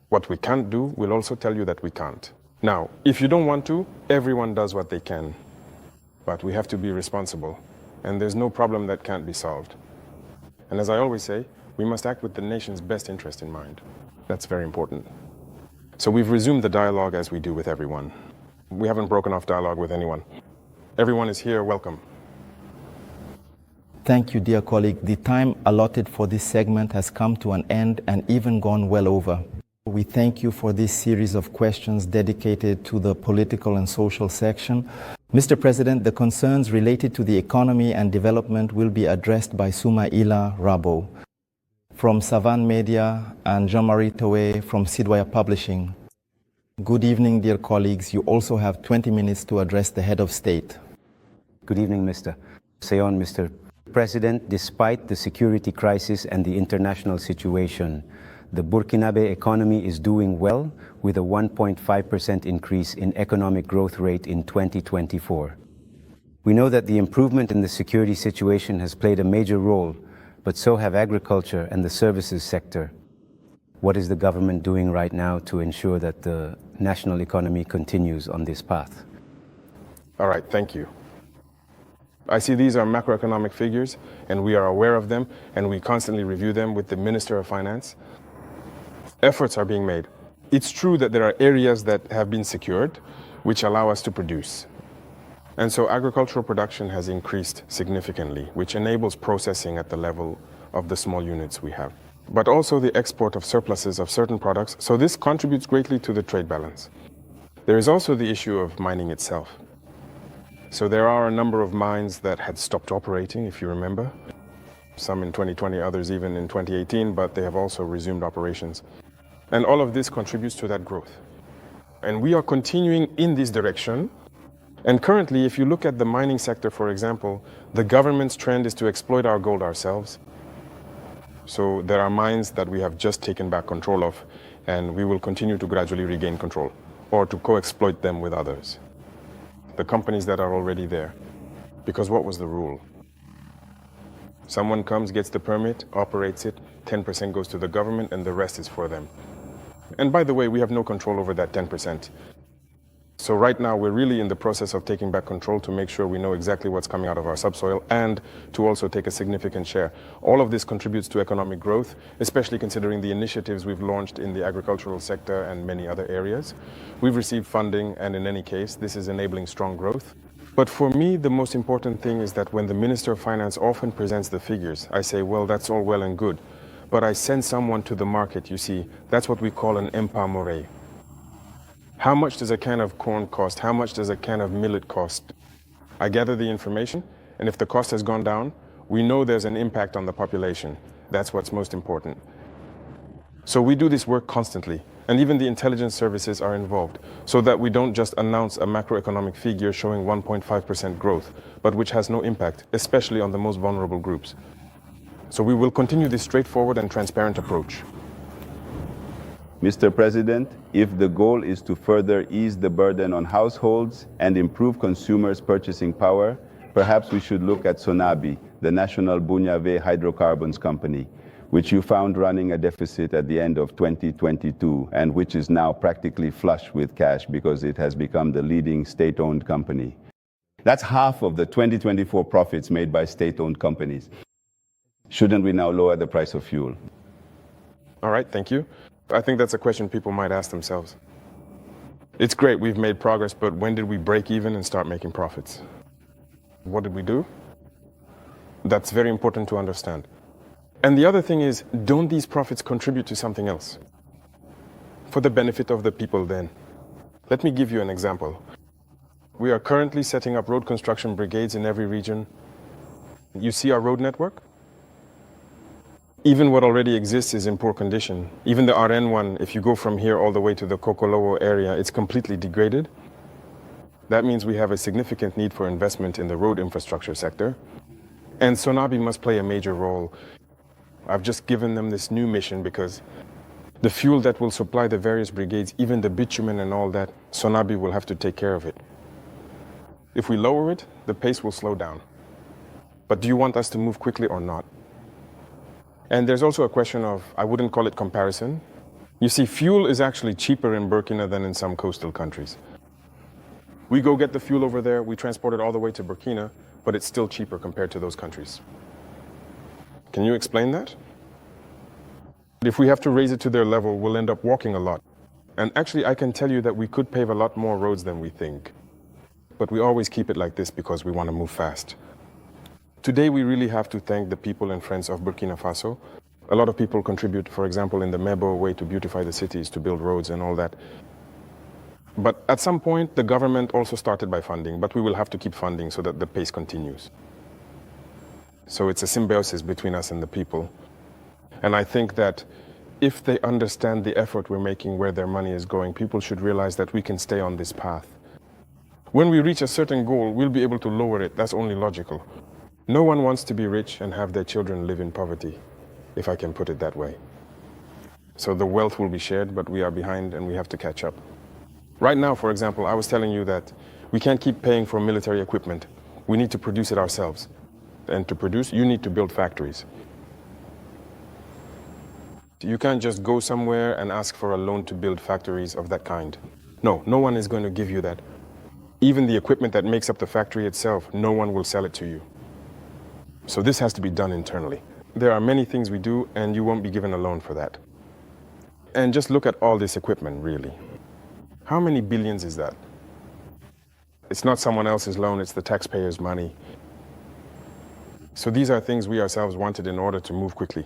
What we can't do, we'll also tell you that we can't. Now, if you don't want to, everyone does what they can. But we have to be responsible, and there's no problem that can't be solved. And as I always say, we must act with the nation's best interest in mind. That's very important. So we've resumed the dialogue as we do with everyone. We haven't broken off dialogue with anyone. Everyone is here, welcome. Thank you, dear colleague. The time allotted for this segment has come to an end and even gone well over. We thank you for this series of questions dedicated to the political and social section. Mr. President, the concerns related to the economy and development will be addressed by Soumaïla Rabo from Savan Media and Jean-Marie Toé from Sidwaya Publishing. Good evening, dear colleagues. You also have 20 minutes to address the head of state. Good evening, Mr. Seyon, Mr. President. Despite the security crisis and the international situation, the Burkinabe economy is doing well, with a 1.5% increase in economic growth rate in 2024. We know that the improvement in the security situation has played a major role, but so have agriculture and the services sector. What is the government doing right now to ensure that the national economy continues on this path? All right, thank you. I see these are macroeconomic figures, and we are aware of them, and we constantly review them with the Minister of Finance. Efforts are being made. It's true that there are areas that have been secured, which allow us to produce. And so agricultural production has increased significantly, which enables processing at the level of the small units we have. But also the export of surpluses of certain products, so this contributes greatly to the trade balance. There is also the issue of mining itself. So there are a number of mines that had stopped operating, if you remember. Some in 2020, others even in 2018, but they have also resumed operations. And all of this contributes to that growth. And we are continuing in this direction. And currently, if you look at the mining sector, for example, the government's trend is to exploit our gold ourselves. So there are mines that we have just taken back control of, and we will continue to gradually regain control, or to co-exploit them with others. The companies that are already there. Because what was the rule? Someone comes, gets the permit, operates it, 10% goes to the government, and the rest is for them. And by the way, we have no control over that 10%. So right now, we're really in the process of taking back control to make sure we know exactly what's coming out of our subsoil and to also take a significant share. All of this contributes to economic growth, especially considering the initiatives we've launched in the agricultural sector and many other areas. We've received funding, and in any case, this is enabling strong growth. But for me, the most important thing is that when the Minister of Finance often presents the figures, I say, well, that's all well and good. But I send someone to the market, you see, that's what we call an empa-more. How much does a can of corn cost? How much does a can of millet cost? I gather the information, and if the cost has gone down, we know there's an impact on the population. That's what's most important. So we do this work constantly, and even the intelligence services are involved, so that we don't just announce a macroeconomic figure showing 1.5% growth, but which has no impact, especially on the most vulnerable groups. So we will continue this straightforward and transparent approach. Mr. President, if the goal is to further ease the burden on households and improve consumers' purchasing power, perhaps we should look at Sonabi, the National Bunyave Hydrocarbons Company, which you found running a deficit at the end of 2022 and which is now practically flush with cash because it has become the leading state-owned company. That's half of the 2024 profits made by state-owned companies. Shouldn't we now lower the price of fuel? All right, thank you. I think that's a question people might ask themselves. It's great, we've made progress, but when did we break even and start making profits? What did we do? That's very important to understand. And the other thing is, don't these profits contribute to something else? For the benefit of the people then. Let me give you an example. We are currently setting up road construction brigades in every region. You see our road network? Even what already exists is in poor condition. Even the RN one, if you go from here all the way to the Kokolowo area, it's completely degraded. That means we have a significant need for investment in the road infrastructure sector. And Sonabi must play a major role. I've just given them this new mission because the fuel that will supply the various brigades, even the bitumen and all that, Sonabi will have to take care of it. If we lower it, the pace will slow down. But do you want us to move quickly or not? And there's also a question of, I wouldn't call it comparison. You see, fuel is actually cheaper in Burkina than in some coastal countries. We go get the fuel over there, we transport it all the way to Burkina, but it's still cheaper compared to those countries. Can you explain that? If we have to raise it to their level, we'll end up walking a lot. And actually, I can tell you that we could pave a lot more roads than we think. But we always keep it like this because we want to move fast. Today, we really have to thank the people and friends of Burkina Faso. A lot of people contribute, for example, in the Mebo way to beautify the cities, to build roads and all that. But at some point, the government also started by funding, but we will have to keep funding so that the pace continues. So it's a symbiosis between us and the people. And I think that if they understand the effort we're making, where their money is going, people should realize that we can stay on this path. When we reach a certain goal, we'll be able to lower it. That's only logical. No one wants to be rich and have their children live in poverty, if I can put it that way. So the wealth will be shared, but we are behind and we have to catch up. Right now, for example, I was telling you that we can't keep paying for military equipment. We need to produce it ourselves. And to produce, you need to build factories. You can't just go somewhere and ask for a loan to build factories of that kind. No, no one is going to give you that. Even the equipment that makes up the factory itself, no one will sell it to you. So this has to be done internally. There are many things we do, and you won't be given a loan for that. And just look at all this equipment, really. How many billions is that? It's not someone else's loan, it's the taxpayers' money. So these are things we ourselves wanted in order to move quickly.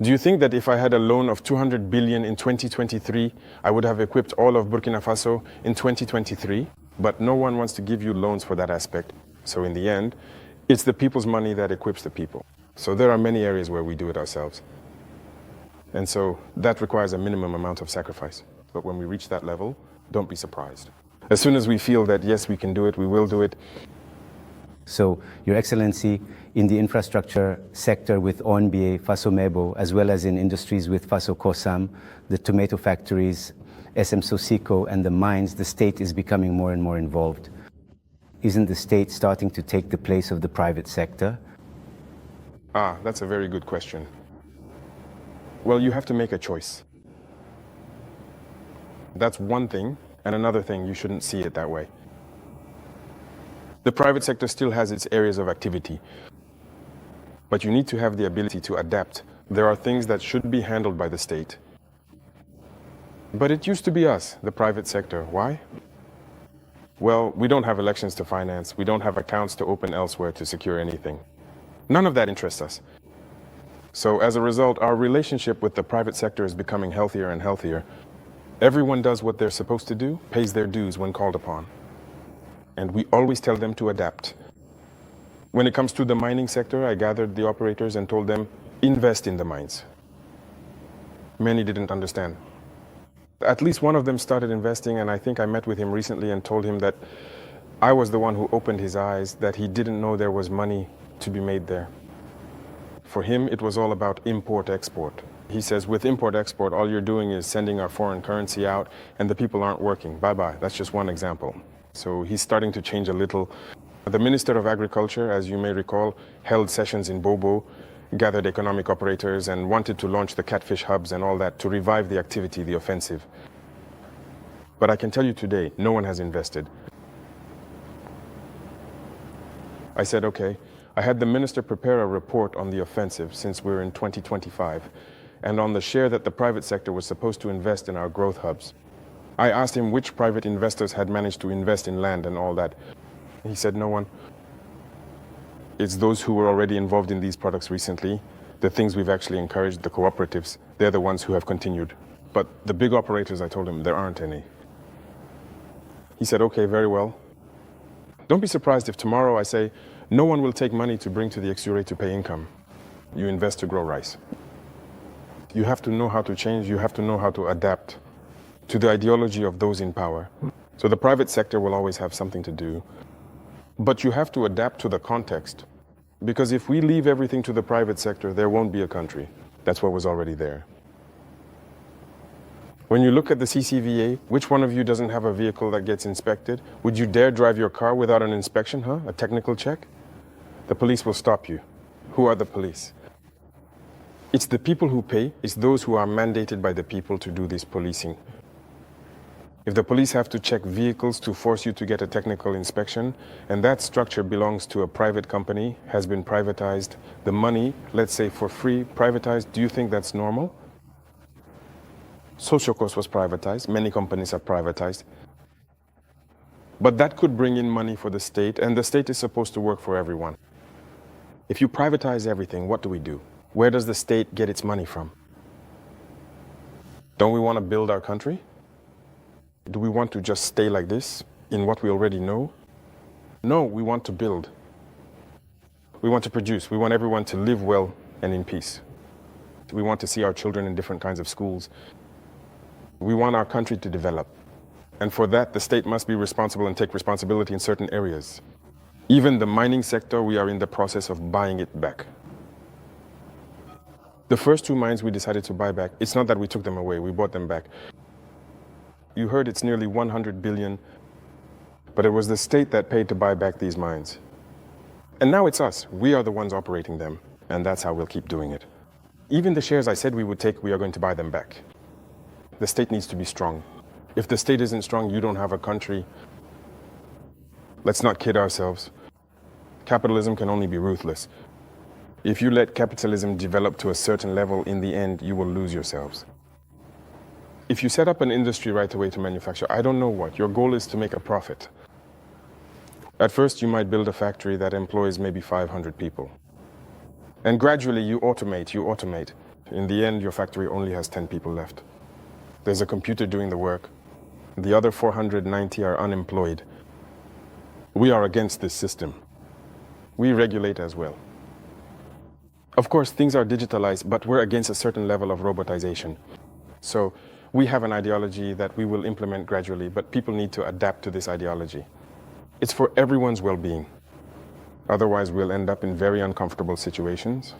Do you think that if I had a loan of 200 billion in 2023, I would have equipped all of Burkina Faso in 2023? But no one wants to give you loans for that aspect. So in the end, it's the people's money that equips the people. So there are many areas where we do it ourselves. And so that requires a minimum amount of sacrifice. But when we reach that level, don't be surprised. As soon as we feel that, yes, we can do it, we will do it. So, Your Excellency, in the infrastructure sector with ONBA, FASOMEBO, as well as in industries with Faso Kosam, the tomato factories, SM Sosiko, and the mines, the state is becoming more and more involved. Isn't the state starting to take the place of the private sector? That's a very good question. Well, you have to make a choice. That's one thing, and another thing, you shouldn't see it that way. The private sector still has its areas of activity, but you need to have the ability to adapt. There are things that should be handled by the state. But it used to be us, the private sector. Why? Well, we don't have elections to finance. We don't have accounts to open elsewhere to secure anything. None of that interests us. So as a result, our relationship with the private sector is becoming healthier and healthier. Everyone does what they're supposed to do, pays their dues when called upon. And we always tell them to adapt. When it comes to the mining sector, I gathered the operators and told them, invest in the mines. Many didn't understand. At least one of them started investing, and I think I met with him recently and told him that I was the one who opened his eyes, that he didn't know there was money to be made there. For him, it was all about import-export. He says, with import-export, all you're doing is sending our foreign currency out, and the people aren't working. Bye-bye. That's just one example. So he's starting to change a little. The Minister of Agriculture, as you may recall, held sessions in Bobo, gathered economic operators, and wanted to launch the catfish hubs and all that to revive the activity, the offensive. But I can tell you today, no one has invested. I said, okay. I had the minister prepare a report on the offensive since we're in 2025, and on the share that the private sector was supposed to invest in our growth hubs. I asked him which private investors had managed to invest in land and all that. He said no one. It's those who were already involved in these products recently, the things we've actually encouraged, the cooperatives, they're the ones who have continued. But the big operators, I told him, there aren't any. He said, okay, very well. Don't be surprised if tomorrow I say, no one will take money to bring to the Exure to pay income. You invest to grow rice. You have to know how to change, you have to know how to adapt to the ideology of those in power. So the private sector will always have something to do. But you have to adapt to the context. Because if we leave everything to the private sector, there won't be a country. That's what was already there. When you look at the CCVA, which one of you doesn't have a vehicle that gets inspected? Would you dare drive your car without an inspection, a technical check? The police will stop you. Who are the police? It's the people who pay. It's those who are mandated by the people to do this policing. If the police have to check vehicles to force you to get a technical inspection, and that structure belongs to a private company, has been privatized, the money, let's say for free, privatized, do you think that's normal? Sociokos was privatized, many companies are privatized. But that could bring in money for the state, and the state is supposed to work for everyone. If you privatize everything, what do? Where does the state get its money from? Don't we want to build our country? Do we want to just stay like this, in what we already know? No, we want to build. We want to produce. We want everyone to live well and in peace. We want to see our children in different kinds of schools. We want our country to develop. And for that, the state must be responsible and take responsibility in certain areas. Even the mining sector, we are in the process of buying it back. The first 2 mines we decided to buy back, it's not that we took them away, we bought them back. You heard it's nearly 100 billion, but it was the state that paid to buy back these mines. And now it's us. We are the ones operating them, and that's how we'll keep doing it. Even the shares I said we would take, we are going to buy them back. The state needs to be strong. If the state isn't strong, you don't have a country. Let's not kid ourselves. Capitalism can only be ruthless. If you let capitalism develop to a certain level, in the end, you will lose yourselves. If you set up an industry right away to manufacture, I don't know what, your goal is to make a profit. At first, you might build a factory that employs maybe 500 people. And gradually, you automate. In the end, your factory only has 10 people left. There's a computer doing the work. The other 490 are unemployed. We are against this system. We regulate as well. Of course, things are digitalized, but we're against a certain level of robotization. So we have an ideology that we will implement gradually, but people need to adapt to this ideology. It's for everyone's well-being. Otherwise, we'll end up in very uncomfortable situations.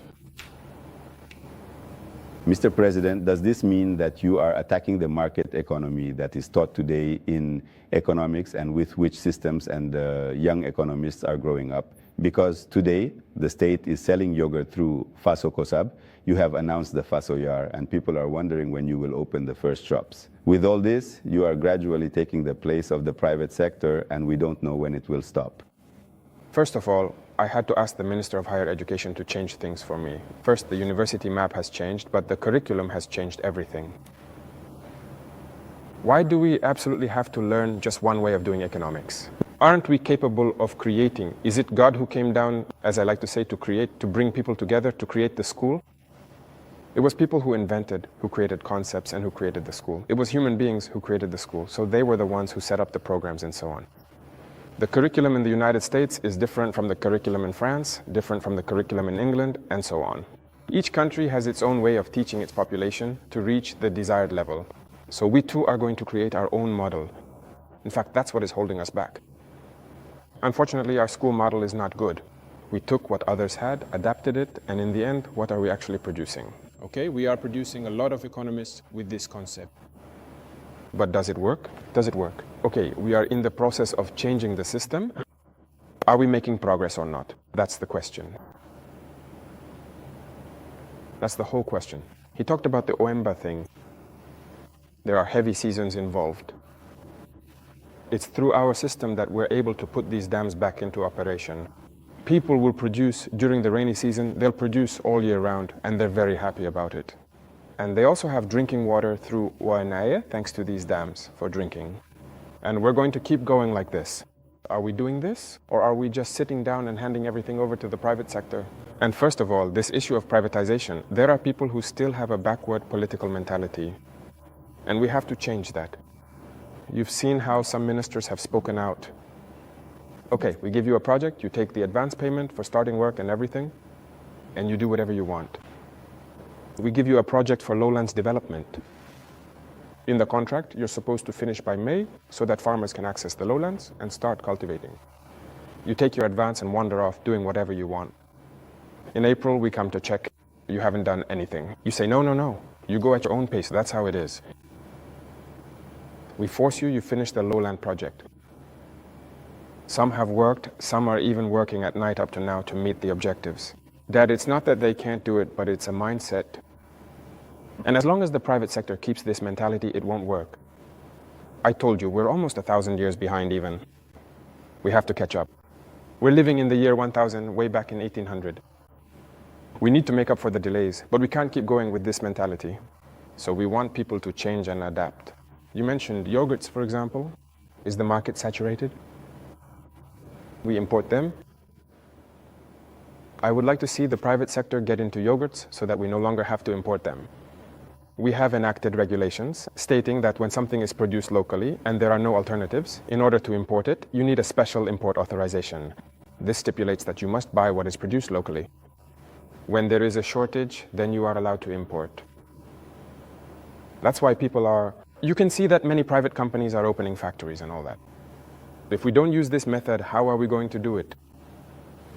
Mr. President, does this mean that you are attacking the market economy that is taught today in economics and with which systems and young economists are growing up? Because today, the state is selling yogurt through Faso Kosab. You have announced the Faso Yar, and people are wondering when you will open the first shops. With all this, you are gradually taking the place of the private sector, and we don't know when it will stop. First of all, I had to ask the Minister of Higher Education to change things for me. First, the university map has changed, but the curriculum has changed everything. Why do we absolutely have to learn just one way of doing economics? Aren't we capable of creating? Is it God who came down, as I like to say, to create, to bring people together, to create the school? It was people who invented, who created concepts, and who created the school. It was human beings who created the school, so they were the ones who set up the programs and so on. The curriculum in the United States is different from the curriculum in France, different from the curriculum in England, and so on. Each country has its own way of teaching its population to reach the desired level. So we too are going to create our own model. In fact, that's what is holding us back. Unfortunately, our school model is not good. We took what others had, adapted it, and in the end, what are we actually producing? Okay, we are producing a lot of economists with this concept. But does it work? Does it work? Okay, we are in the process of changing the system. Are we making progress or not? That's the question. That's the whole question. He talked about the Oemba thing. There are heavy seasons involved. It's through our system that we're able to put these dams back into operation. People will produce during the rainy season, they'll produce all year round, and they're very happy about it. And they also have drinking water through Ouanaye, thanks to these dams, for drinking. And we're going to keep going like this. Are we doing this? Or are we just sitting down and handing everything over to the private sector? And first of all, this issue of privatization, there are people who still have a backward political mentality. And we have to change that. You've seen how some ministers have spoken out. Okay, we give you a project, you take the advance payment for starting work and everything, and you do whatever you want. We give you a project for lowlands development. In the contract, you're supposed to finish by May so that farmers can access the lowlands and start cultivating. You take your advance and wander off doing whatever you want. In April, we come to check. You haven't done anything. You say, no, no, no. You go at your own pace. That's how it is. We force you, you finish the lowland project. Some have worked, some are even working at night up to now to meet the objectives. Dad, it's not that they can't do it, but it's a mindset. And as long as the private sector keeps this mentality, it won't work. I told you, we're almost 1,000 years behind even. We have to catch up. We're living in the year 1000, way back in 1800. We need to make up for the delays, but we can't keep going with this mentality. So we want people to change and adapt. You mentioned yogurts, for example. Is the market saturated? We import them. I would like to see the private sector get into yogurts so that we no longer have to import them. We have enacted regulations stating that when something is produced locally and there are no alternatives, in order to import it, you need a special import authorization. This stipulates that you must buy what is produced locally. When there is a shortage, then you are allowed to import. That's why people are... You can see that many private companies are opening factories and all that. If we don't use this method, how are we going to do it?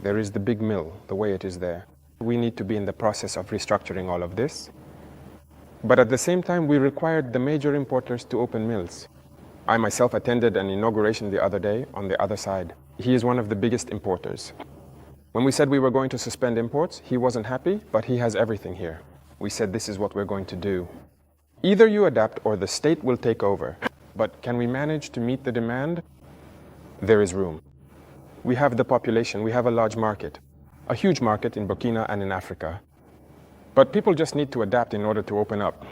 There is the big mill, the way it is there. We need to be in the process of restructuring all of this. But at the same time, we required the major importers to open mills. I myself attended an inauguration the other day on the other side. He is one of the biggest importers. When we said we were going to suspend imports, he wasn't happy, but he has everything here. We said this is what we're going to do. Either you adapt or the state will take over. But can we manage to meet the demand? There is room. We have the population, we have a large market, a huge market in Burkina and in Africa. But people just need to adapt in order to open up.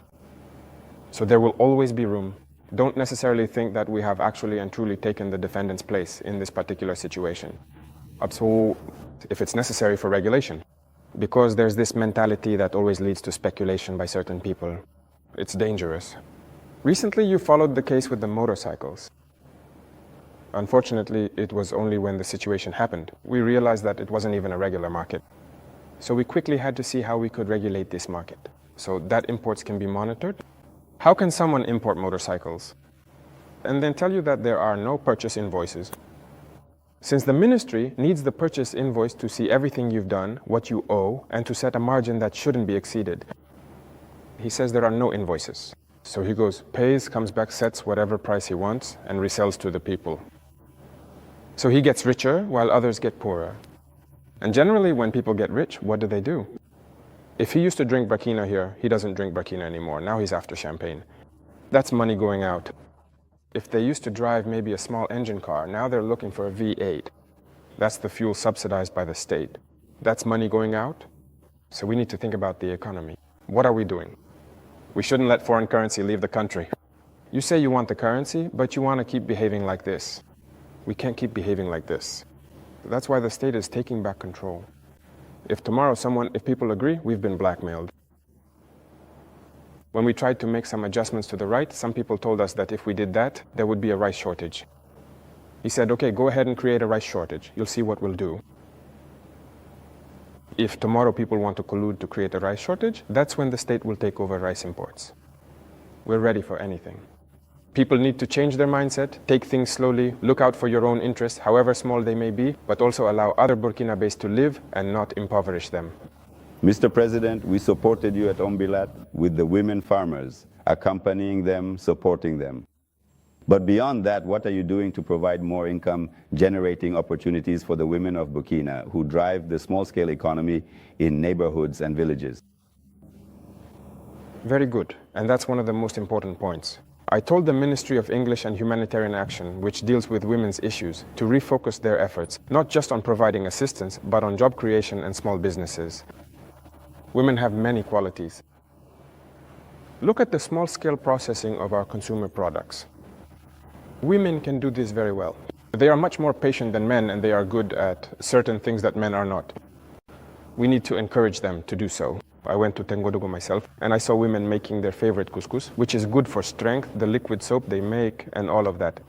So there will always be room. Don't necessarily think that we have actually and truly taken the defendant's place in this particular situation. So if it's necessary for regulation, because there's this mentality that always leads to speculation by certain people. It's dangerous. Recently, you followed the case with the motorcycles. Unfortunately, it was only when the situation happened. We realized that it wasn't even a regular market. So we quickly had to see how we could regulate this market so that imports can be monitored. How can someone import motorcycles and then tell you that there are no purchase invoices? Since the ministry needs the purchase invoice to see everything you've done, what you owe, and to set a margin that shouldn't be exceeded. He says there are no invoices. So he goes, pays, comes back, sets whatever price he wants, and resells to the people. So he gets richer while others get poorer. And generally when people get rich, what do? If he used to drink Burkina here, he doesn't drink Burkina anymore. Now he's after champagne. That's money going out. If they used to drive maybe a small engine car, now they're looking for a V8. That's the fuel subsidized by the state. That's money going out. So we need to think about the economy. What are we doing? We shouldn't let foreign currency leave the country. You say you want the currency, but you want to keep behaving like this. We can't keep behaving like this. That's why the state is taking back control. If tomorrow if people agree, we've been blackmailed. When we tried to make some adjustments to the right, some people told us that if we did that, there would be a rice shortage. He said, okay, go ahead and create a rice shortage. You'll see what we'll do. If tomorrow people want to collude to create a rice shortage, that's when the state will take over rice imports. We're ready for anything. People need to change their mindset, take things slowly, look out for your own interests, however small they may be, but also allow other Burkinabés to live and not impoverish them. Mr. President, we supported you at Ombilat with the women farmers, accompanying them, supporting them. But beyond that, what are you doing to provide more income-generating opportunities for the women of Burkina who drive the small-scale economy in neighborhoods and villages? Very good, and that's one of the most important points. I told the Ministry of English and Humanitarian Action, which deals with women's issues, to refocus their efforts, not just on providing assistance, but on job creation and small businesses. Women have many qualities. Look at the small-scale processing of our consumer products. Women can do this very well. They are much more patient than men, and they are good at certain things that men are not. We need to encourage them to do so. I went to Tengodogo myself, and I saw women making their favorite couscous, which is good for strength, the liquid soap they make, and all of that.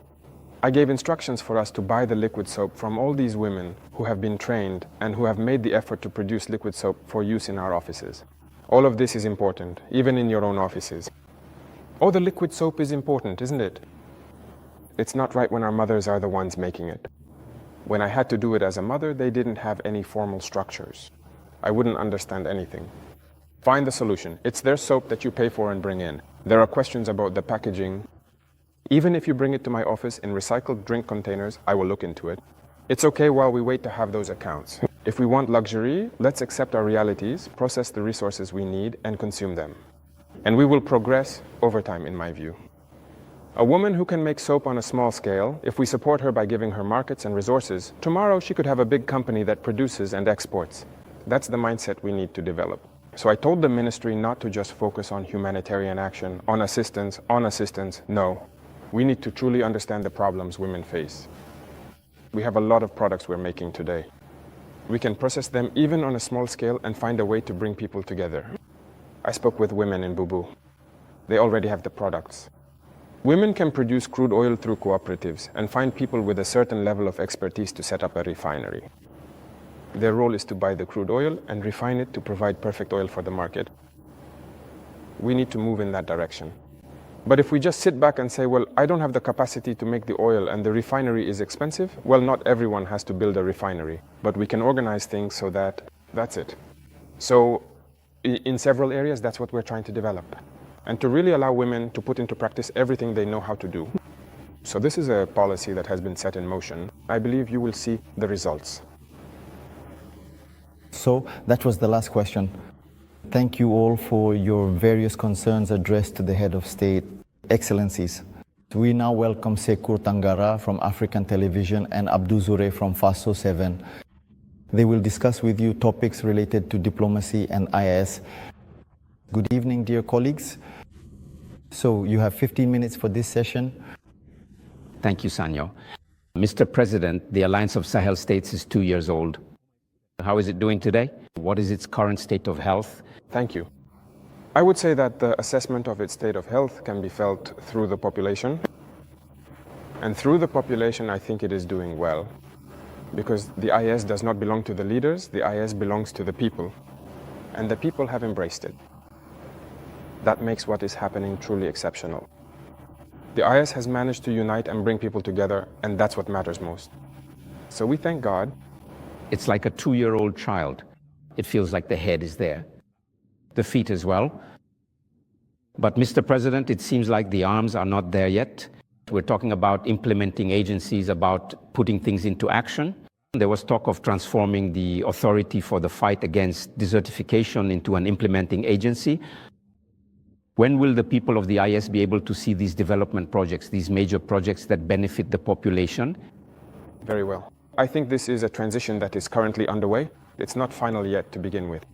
I gave instructions for us to buy the liquid soap from all these women who have been trained and who have made the effort to produce liquid soap for use in our offices. All of this is important, even in your own offices. Oh, the liquid soap is important, isn't it? It's not right when our mothers are the ones making it. When I had to do it as a mother, they didn't have any formal structures. I wouldn't understand anything. Find the solution. It's their soap that you pay for and bring in. There are questions about the packaging. Even if you bring it to my office in recycled drink containers, I will look into it. It's okay while we wait to have those accounts. If we want luxury, let's accept our realities, process the resources we need, and consume them. And we will progress over time, in my view. A woman who can make soap on a small scale, if we support her by giving her markets and resources, tomorrow she could have a big company that produces and exports. That's the mindset we need to develop. So I told the ministry not to just focus on humanitarian action, on assistance, no. We need to truly understand the problems women face. We have a lot of products we're making today. We can process them even on a small scale and find a way to bring people together. I spoke with women in Bubu. They already have the products. Women can produce crude oil through cooperatives and find people with a certain level of expertise to set up a refinery. Their role is to buy the crude oil and refine it to provide perfect oil for the market. We need to move in that direction. But if we just sit back and say, well, I don't have the capacity to make the oil and the refinery is expensive, well, not everyone has to build a refinery, but we can organize things so that's it. So in several areas, that's what we're trying to develop. And to really allow women to put into practice everything they know how to do. So this is a policy that has been set in motion. I believe you will see the results. So that was the last question. Thank you all for your various concerns addressed to the head of state. Excellencies, We now welcome Sekou Tangara from African Television and Abdou Zoure from Faso 7. They will discuss with you topics related to diplomacy and IS. Good evening, dear colleagues. So you have 15 minutes for this session. Thank you, Sanyo. Mr. President, the Alliance of Sahel States is 2 years old. How is it doing today? What is its current state of health? Thank you. I would say that the assessment of its state of health can be felt through the population. And through the population, I think it is doing well. Because the IS does not belong to the leaders, the IS belongs to the people. And the people have embraced it. That makes what is happening truly exceptional. The IS has managed to unite and bring people together, and that's what matters most. So we thank God. It's like a 2-year-old child. It feels like the head is there. The feet as well. But Mr. President, it seems like the arms are not there yet. We're talking about implementing agencies, about putting things into action. There was talk of transforming the authority for the fight against desertification into an implementing agency. When will the people of the IS be able to see these development projects, these major projects that benefit the population? Very well. I think this is a transition that is currently underway. It's not final yet to begin with.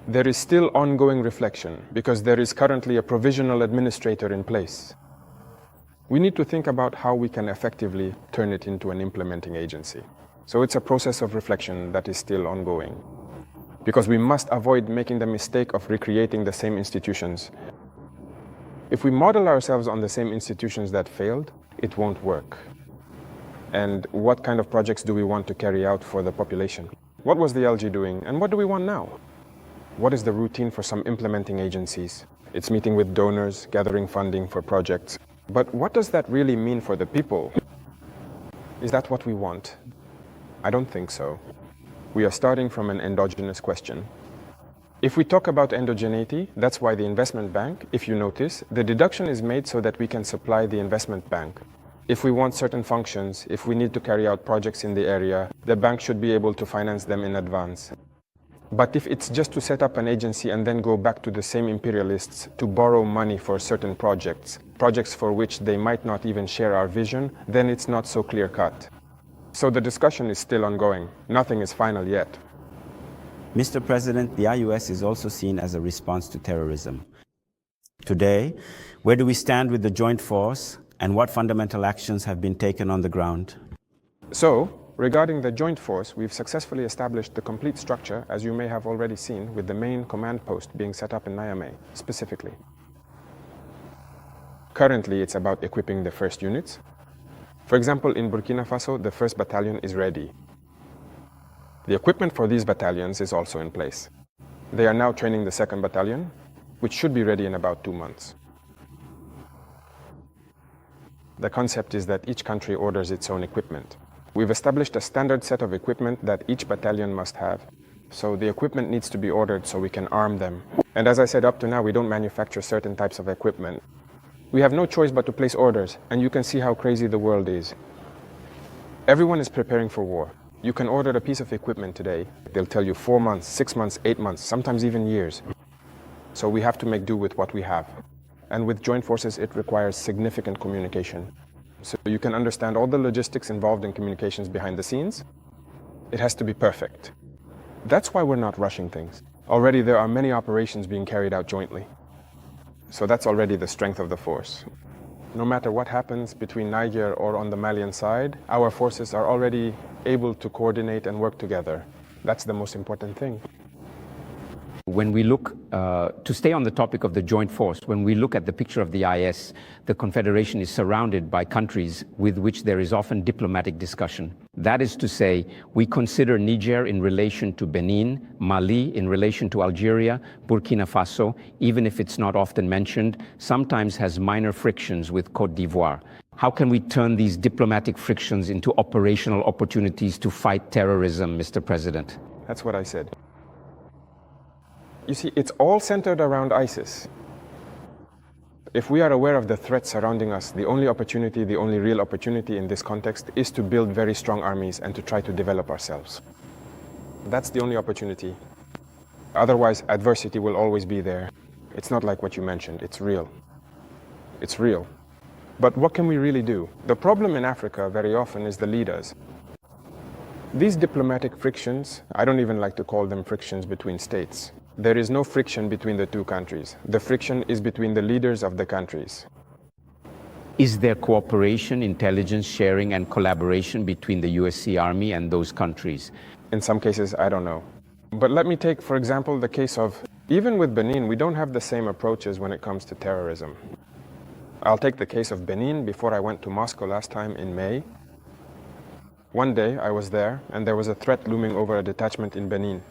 There is still ongoing reflection because there is currently a provisional administrator in place. We need to think about how we can effectively turn it into an implementing agency. So it's a process of reflection that is still ongoing. Because we must avoid making the mistake of recreating the same institutions. If we model ourselves on the same institutions that failed, it won't work. And what kind of projects do we want to carry out for the population? What was the LG doing, and what do we want now? What is the routine for some implementing agencies? It's meeting with donors, gathering funding for projects. But what does that really mean for the people? Is that what we want? I don't think so. We are starting from an endogenous question. If we talk about endogeneity, that's why the investment bank, if you notice, the deduction is made so that we can supply the investment bank. If we want certain functions, if we need to carry out projects in the area, the bank should be able to finance them in advance. But if it's just to set up an agency and then go back to the same imperialists to borrow money for certain projects, projects for which they might not even share our vision, then it's not so clear-cut. So the discussion is still ongoing. Nothing is final yet. Mr. President, the IUS is also seen as a response to terrorism. Today, where do we stand with the joint force, and what fundamental actions have been taken on the ground? So, regarding the joint force, we've successfully established the complete structure, as you may have already seen, with the main command post being set up in Niamey, specifically. Currently, it's about equipping the first units. For example, in Burkina Faso, the 1st Battalion is ready. The equipment for these battalions is also in place. They are now training the 2nd Battalion, which should be ready in about 2 months. The concept is that each country orders its own equipment. We've established a standard set of equipment that each battalion must have. So the equipment needs to be ordered so we can arm them. And as I said, up to now, we don't manufacture certain types of equipment. We have no choice but to place orders, and you can see how crazy the world is. Everyone is preparing for war. You can order a piece of equipment today. They'll tell you 4 months, 6 months, 8 months, sometimes even years. So we have to make do with what we have. And with joint forces, it requires significant communication. So you can understand all the logistics involved in communications behind the scenes. It has to be perfect. That's why we're not rushing things. Already there are many operations being carried out jointly. So that's already the strength of the force. No matter what happens between Niger or on the Malian side, our forces are already able to coordinate and work together. That's the most important thing. When we look, to stay on the topic of the joint force, when we look at the picture of the IS, the Confederation is surrounded by countries with which there is often diplomatic discussion. That is to say, we consider Niger in relation to Benin, Mali in relation to Algeria, Burkina Faso, even if it's not often mentioned, sometimes has minor frictions with Côte d'Ivoire. How can we turn these diplomatic frictions into operational opportunities to fight terrorism, Mr. President? That's what I said. You see, it's all centered around ISIS. If we are aware of the threats surrounding us, the only opportunity, the only real opportunity in this context is to build very strong armies and to try to develop ourselves. That's the only opportunity. Otherwise, adversity will always be there. It's not like what you mentioned. It's real. It's real. But what can we really do? The problem in Africa very often is the leaders. These diplomatic frictions, I don't even like to call them frictions between states. There is no friction between the two countries. The friction is between the leaders of the countries. Is there cooperation, intelligence sharing, and collaboration between the USC Army and those countries? In some cases, I don't know. But let me take, for example, the case of, even with Benin, we don't have the same approaches when it comes to terrorism. I'll take the case of Benin. Before I went to Moscow last time in May, one day I was there and there was a threat looming over a detachment in Benin.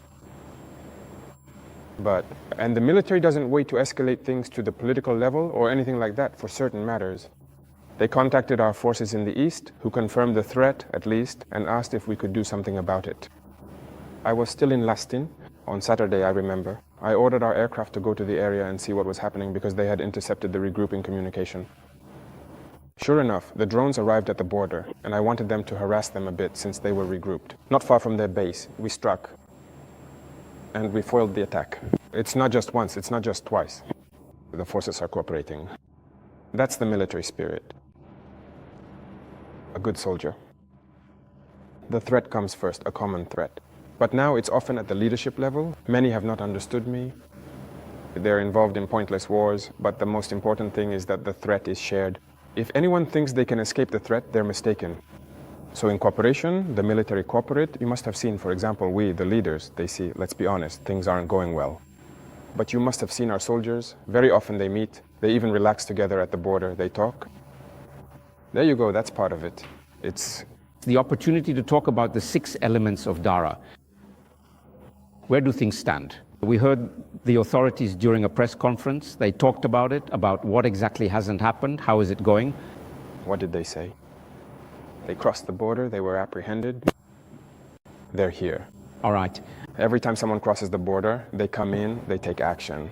And the military doesn't wait to escalate things to the political level or anything like that for certain matters. They contacted our forces in the east, who confirmed the threat, at least, and asked if we could do something about it. I was still in Lastin on Saturday, I remember. I ordered our aircraft to go to the area and see what was happening because they had intercepted the regrouping communication. Sure enough, the drones arrived at the border, and I wanted them to harass them a bit since they were regrouped. Not far from their base, we struck, and we foiled the attack. It's not just once, it's not just twice. The forces are cooperating. That's the military spirit. A good soldier. The threat comes first, a common threat. But now it's often at the leadership level. Many have not understood me. They're involved in pointless wars, but the most important thing is that the threat is shared. If anyone thinks they can escape the threat, they're mistaken. So in cooperation, the military cooperate. You must have seen, for example, we, the leaders, they see, let's be honest, things aren't going well. But you must have seen our soldiers. Very often they meet. They even relax together at the border. They talk. There you go, that's part of it. It's the opportunity to talk about the 6 elements of DARA. Where do things stand? We heard the authorities during a press conference. They talked about it, about what exactly hasn't happened. How is it going? What did they say? They crossed the border, they were apprehended. They're here. All right. Every time someone crosses the border, they come in, they take action.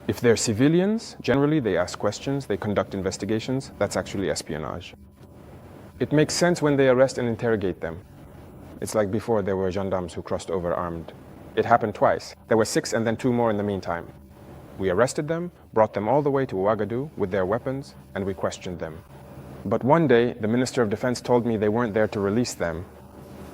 If they're civilians, generally they ask questions, they conduct investigations. That's actually espionage. It makes sense when they arrest and interrogate them. It's like before there were gendarmes who crossed over armed. It happened twice. There were 6 and then 2 more in the meantime. We arrested them, brought them all the way to Ouagadougou with their weapons, and we questioned them. But one day, the Minister of Defense told me they weren't there to release them.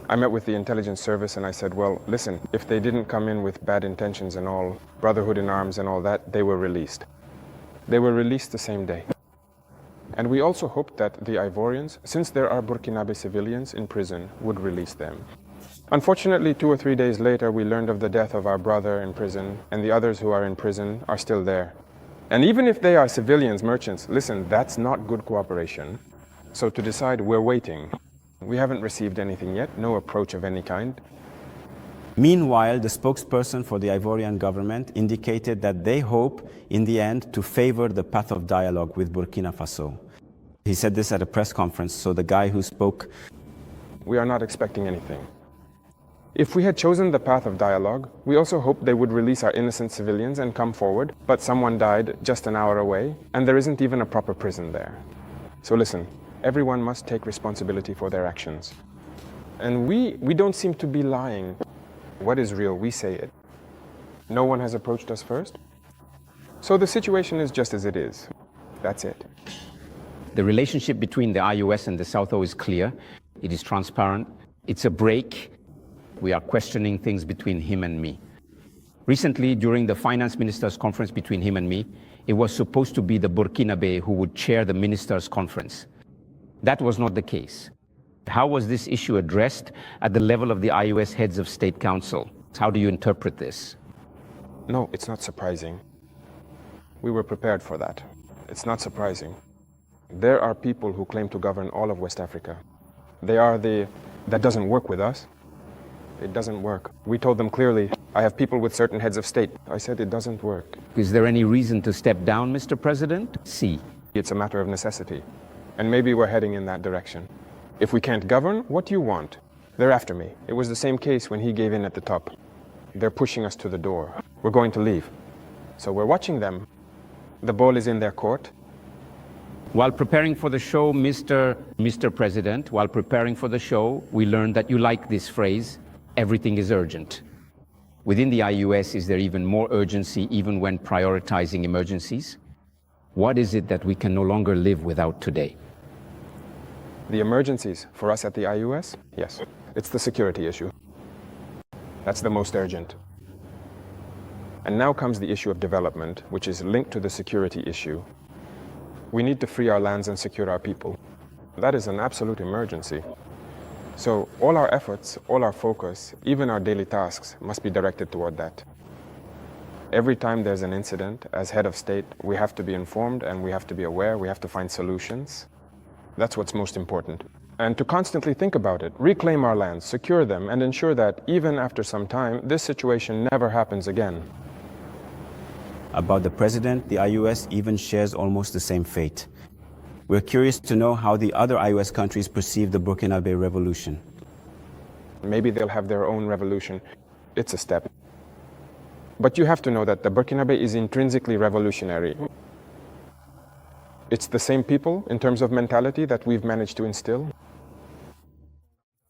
I met with the intelligence service and I said, well, listen, if they didn't come in with bad intentions and all, brotherhood in arms and all that, they were released. They were released the same day. And we also hoped that the Ivorians, since there are Burkinabe civilians in prison, would release them. Unfortunately, 2 or 3 days later, we learned of the death of our brother in prison, and the others who are in prison are still there. And even if they are civilians, merchants, listen, that's not good cooperation. So to decide, we're waiting. We haven't received anything yet, no approach of any kind. Meanwhile, the spokesperson for the Ivorian government indicated that they hope, in the end, to favor the path of dialogue with Burkina Faso. He said this at a press conference, so the guy who spoke... We are not expecting anything. If we had chosen the path of dialogue, we also hoped they would release our innocent civilians and come forward, but someone died just an hour away, and there isn't even a proper prison there. So listen, everyone must take responsibility for their actions. And we don't seem to be lying. What is real, we say it. No one has approached us first. So the situation is just as it is. That's it. The relationship between the IUS and the South O is clear. It is transparent. It's a break. We are questioning things between him and me. Recently, during the finance ministers' conference between him and me, it was supposed to be the Burkinabe who would chair the ministers' conference. That was not the case. How was this issue addressed at the level of the IUS heads of state council? How do you interpret this? No, it's not surprising. We were prepared for that. It's not surprising. There are people who claim to govern all of West Africa. That doesn't work with us. It doesn't work. We told them clearly, I have people with certain heads of state. I said it doesn't work. Is there any reason to step down, Mr. President? See. It's a matter of necessity. And maybe we're heading in that direction. If we can't govern, what do you want? They're after me. It was the same case when he gave in at the top. They're pushing us to the door. We're going to leave. So we're watching them. The ball is in their court. While preparing for the show, Mr. President, while preparing for the show, we learned that you like this phrase, everything is urgent. Within the IUS, is there even more urgency even when prioritizing emergencies? What is it that we can no longer live without today? The emergencies for us at the IUS? Yes, it's the security issue. That's the most urgent. And now comes the issue of development, which is linked to the security issue. We need to free our lands and secure our people. That is an absolute emergency. So all our efforts, all our focus, even our daily tasks must be directed toward that. Every time there's an incident, as head of state, we have to be informed and we have to be aware, we have to find solutions. That's what's most important. And to constantly think about it, reclaim our lands, secure them, and ensure that even after some time, this situation never happens again. About the president, the IUS even shares almost the same fate. We're curious to know how the other IUS countries perceive the Burkinabe revolution. Maybe they'll have their own revolution. It's a step. But you have to know that the Burkinabe is intrinsically revolutionary. It's the same people in terms of mentality that we've managed to instill.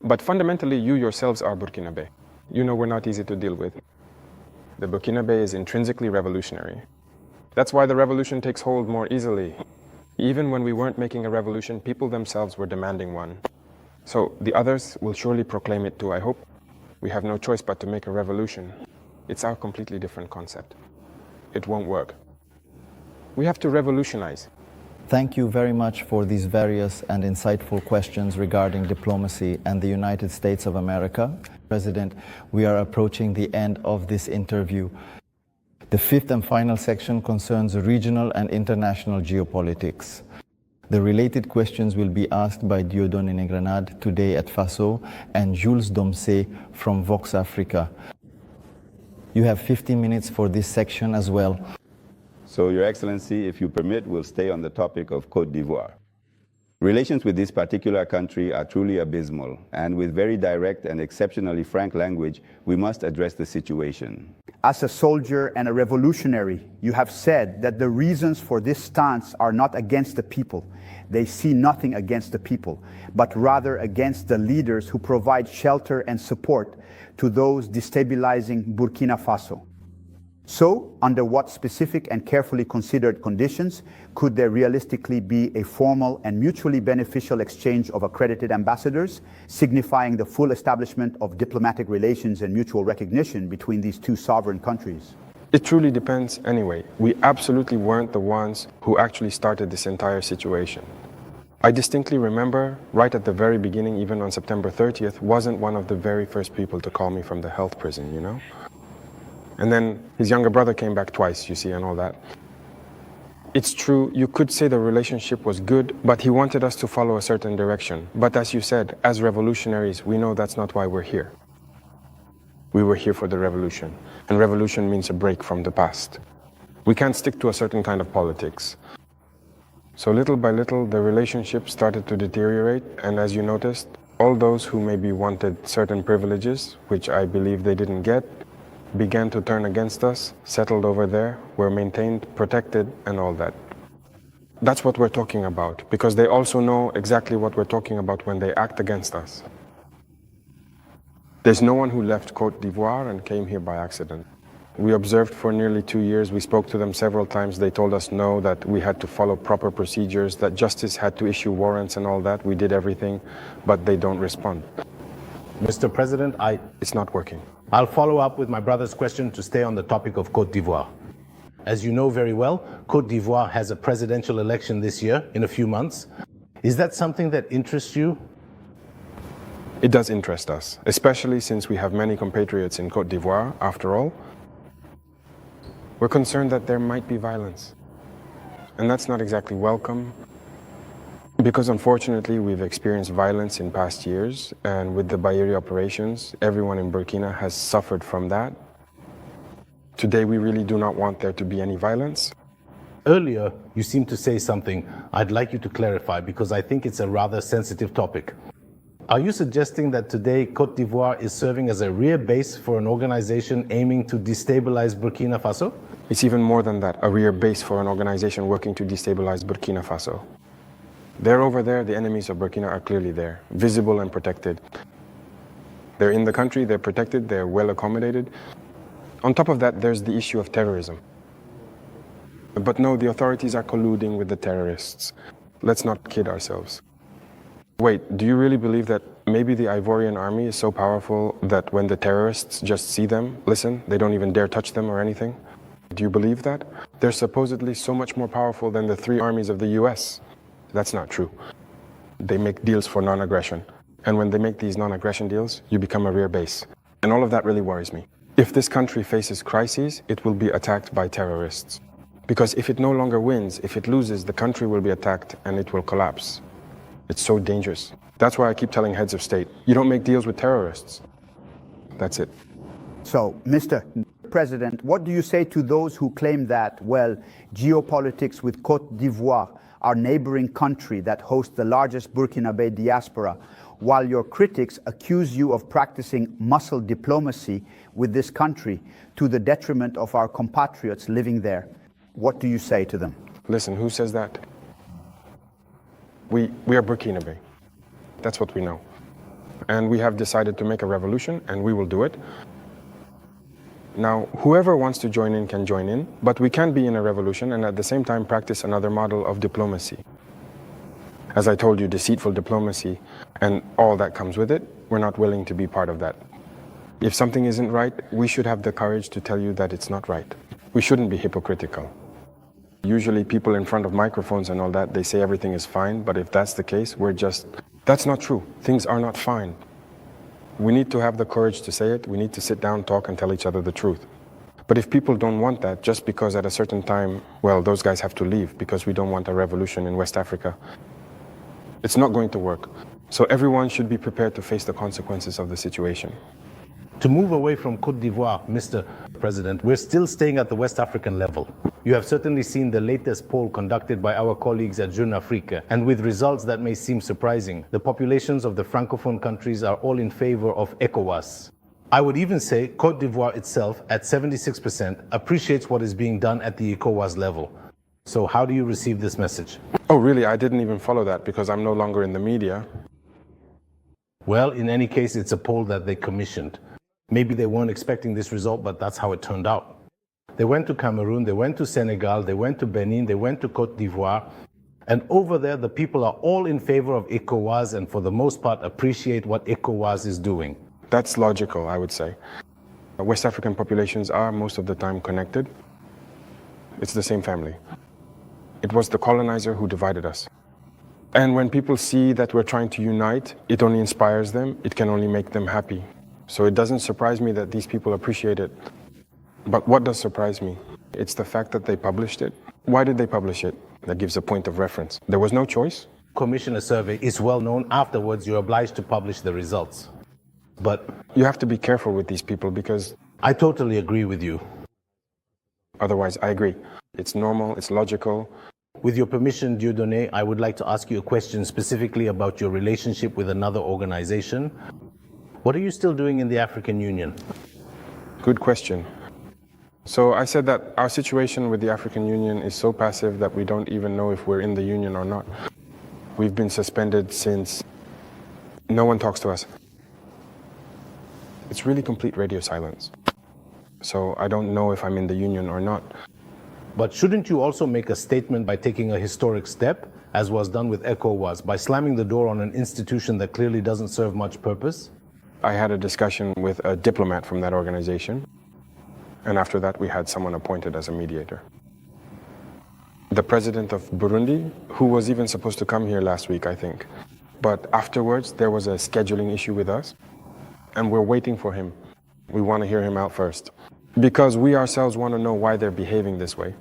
But fundamentally, you yourselves are Burkinabe. You know we're not easy to deal with. The Burkinabe is intrinsically revolutionary. That's why the revolution takes hold more easily. Even when we weren't making a revolution, people themselves were demanding one. So the others will surely proclaim it too, I hope. We have no choice but to make a revolution. It's our completely different concept. It won't work. We have to revolutionize. Thank you very much for these various and insightful questions regarding diplomacy and the United States of America. President, we are approaching the end of this interview. The fifth and final section concerns regional and international geopolitics. The related questions will be asked by Dieudonné Negrenade today at FASO and Jules Domcé from Vox Africa. You have 15 minutes for this section as well. So, Your Excellency, if you permit, we'll stay on the topic of Côte d'Ivoire. Relations with this particular country are truly abysmal, and with very direct and exceptionally frank language, we must address the situation. As a soldier and a revolutionary, you have said that the reasons for this stance are not against the people. They see nothing against the people, but rather against the leaders who provide shelter and support to those destabilizing Burkina Faso. So, under what specific and carefully considered conditions could there realistically be a formal and mutually beneficial exchange of accredited ambassadors, signifying the full establishment of diplomatic relations and mutual recognition between these two sovereign countries? It truly depends anyway. We absolutely weren't the ones who actually started this entire situation. I distinctly remember, right at the very beginning, even on September 30th, wasn't one of the very first people to call me from the health prison, you know? And then his younger brother came back twice, you see, and all that. It's true, you could say the relationship was good, but he wanted us to follow a certain direction. But as you said, as revolutionaries, we know that's not why we're here. We were here for the revolution. And revolution means a break from the past. We can't stick to a certain kind of politics. So little by little, the relationship started to deteriorate. And as you noticed, all those who maybe wanted certain privileges, which I believe they didn't get, began to turn against us, settled over there, were maintained, protected, and all that. That's what we're talking about, because they also know exactly what we're talking about when they act against us. There's no one who left Côte d'Ivoire and came here by accident. We observed for nearly 2 years. We spoke to them several times. They told us no, that we had to follow proper procedures, that justice had to issue warrants and all that. We did everything, but they don't respond. Mr. President, It's not working. I'll follow up with my brother's question to stay on the topic of Côte d'Ivoire. As you know very well, Côte d'Ivoire has a presidential election this year, in a few months. Is that something that interests you? It does interest us, especially since we have many compatriots in Côte d'Ivoire, after all. We're concerned that there might be violence. And that's not exactly welcome, because unfortunately we've experienced violence in past years, and with the Bayeri operations, everyone in Burkina has suffered from that. Today we really do not want there to be any violence. Earlier, you seemed to say something I'd like you to clarify, because I think it's a rather sensitive topic. Are you suggesting that today Côte d'Ivoire is serving as a rear base for an organization aiming to destabilize Burkina Faso? It's even more than that, a rear base for an organization working to destabilize Burkina Faso. They're over there, the enemies of Burkina are clearly there, visible and protected. They're in the country, they're protected, they're well accommodated. On top of that, there's the issue of terrorism. But no, the authorities are colluding with the terrorists. Let's not kid ourselves. Wait, do you really believe that maybe the Ivorian army is so powerful that when the terrorists just see them, listen, they don't even dare touch them or anything? Do you believe that? They're supposedly so much more powerful than the 3 armies of the US. That's not true. They make deals for non-aggression. And when they make these non-aggression deals, you become a rear base. And all of that really worries me. If this country faces crises, it will be attacked by terrorists. Because if it no longer wins, if it loses, the country will be attacked and it will collapse. It's so dangerous. That's why I keep telling heads of state, you don't make deals with terrorists. That's it. So, Mr. President, what do you say to those who claim that, well, geopolitics with Côte d'Ivoire, our neighboring country that hosts the largest Burkinabe diaspora, while your critics accuse you of practicing muscle diplomacy with this country to the detriment of our compatriots living there? What do you say to them? Listen, who says that? We are Burkinabe. That's what we know. And we have decided to make a revolution, and we will do it. Now, whoever wants to join in can join in, but we can be in a revolution and at the same time practice another model of diplomacy. As I told you, deceitful diplomacy and all that comes with it, we're not willing to be part of that. If something isn't right, we should have the courage to tell you that it's not right. We shouldn't be hypocritical. Usually people in front of microphones and all that, they say everything is fine, but if that's the case, that's not true. Things are not fine. We need to have the courage to say it. We need to sit down, talk, and tell each other the truth. But if people don't want that, just because at a certain time, well, those guys have to leave because we don't want a revolution in West Africa, it's not going to work. So everyone should be prepared to face the consequences of the situation. To move away from Côte d'Ivoire, Mr. President, we're still staying at the West African level. You have certainly seen the latest poll conducted by our colleagues at Jeune Afrique, and with results that may seem surprising, the populations of the Francophone countries are all in favor of ECOWAS. I would even say Côte d'Ivoire itself, at 76%, appreciates what is being done at the ECOWAS level. So how do you receive this message? Oh, really? I didn't even follow that because I'm no longer in the media. Well, in any case, it's a poll that they commissioned. Maybe they weren't expecting this result, but that's how it turned out. They went to Cameroon, they went to Senegal, they went to Benin, they went to Côte d'Ivoire, and over there the people are all in favor of ECOWAS and for the most part appreciate what ECOWAS is doing. That's logical, I would say. West African populations are most of the time connected. It's the same family. It was the colonizer who divided us. And when people see that we're trying to unite, it only inspires them, it can only make them happy. So it doesn't surprise me that these people appreciate it. But what does surprise me? It's the fact that they published it. Why did they publish it? That gives a point of reference. There was no choice. Commission a survey is well known. Afterwards, you're obliged to publish the results. But you have to be careful with these people because... I totally agree with you. Otherwise, I agree. It's normal, it's logical. With your permission, Dieudonné, I would like to ask you a question specifically about your relationship with another organization. What are you still doing in the African Union? Good question. So I said that our situation with the African Union is so passive that we don't even know if we're in the union or not. We've been suspended since no one talks to us. It's really complete radio silence. So I don't know if I'm in the union or not. But shouldn't you also make a statement by taking a historic step, as was done with ECOWAS, by slamming the door on an institution that clearly doesn't serve much purpose? I had a discussion with a diplomat from that organization. And after that, we had someone appointed as a mediator. The president of Burundi, who was even supposed to come here last week, I think. But afterwards, there was a scheduling issue with us, and we're waiting for him. We want to hear him out first. Because we ourselves want to know why they're behaving this way.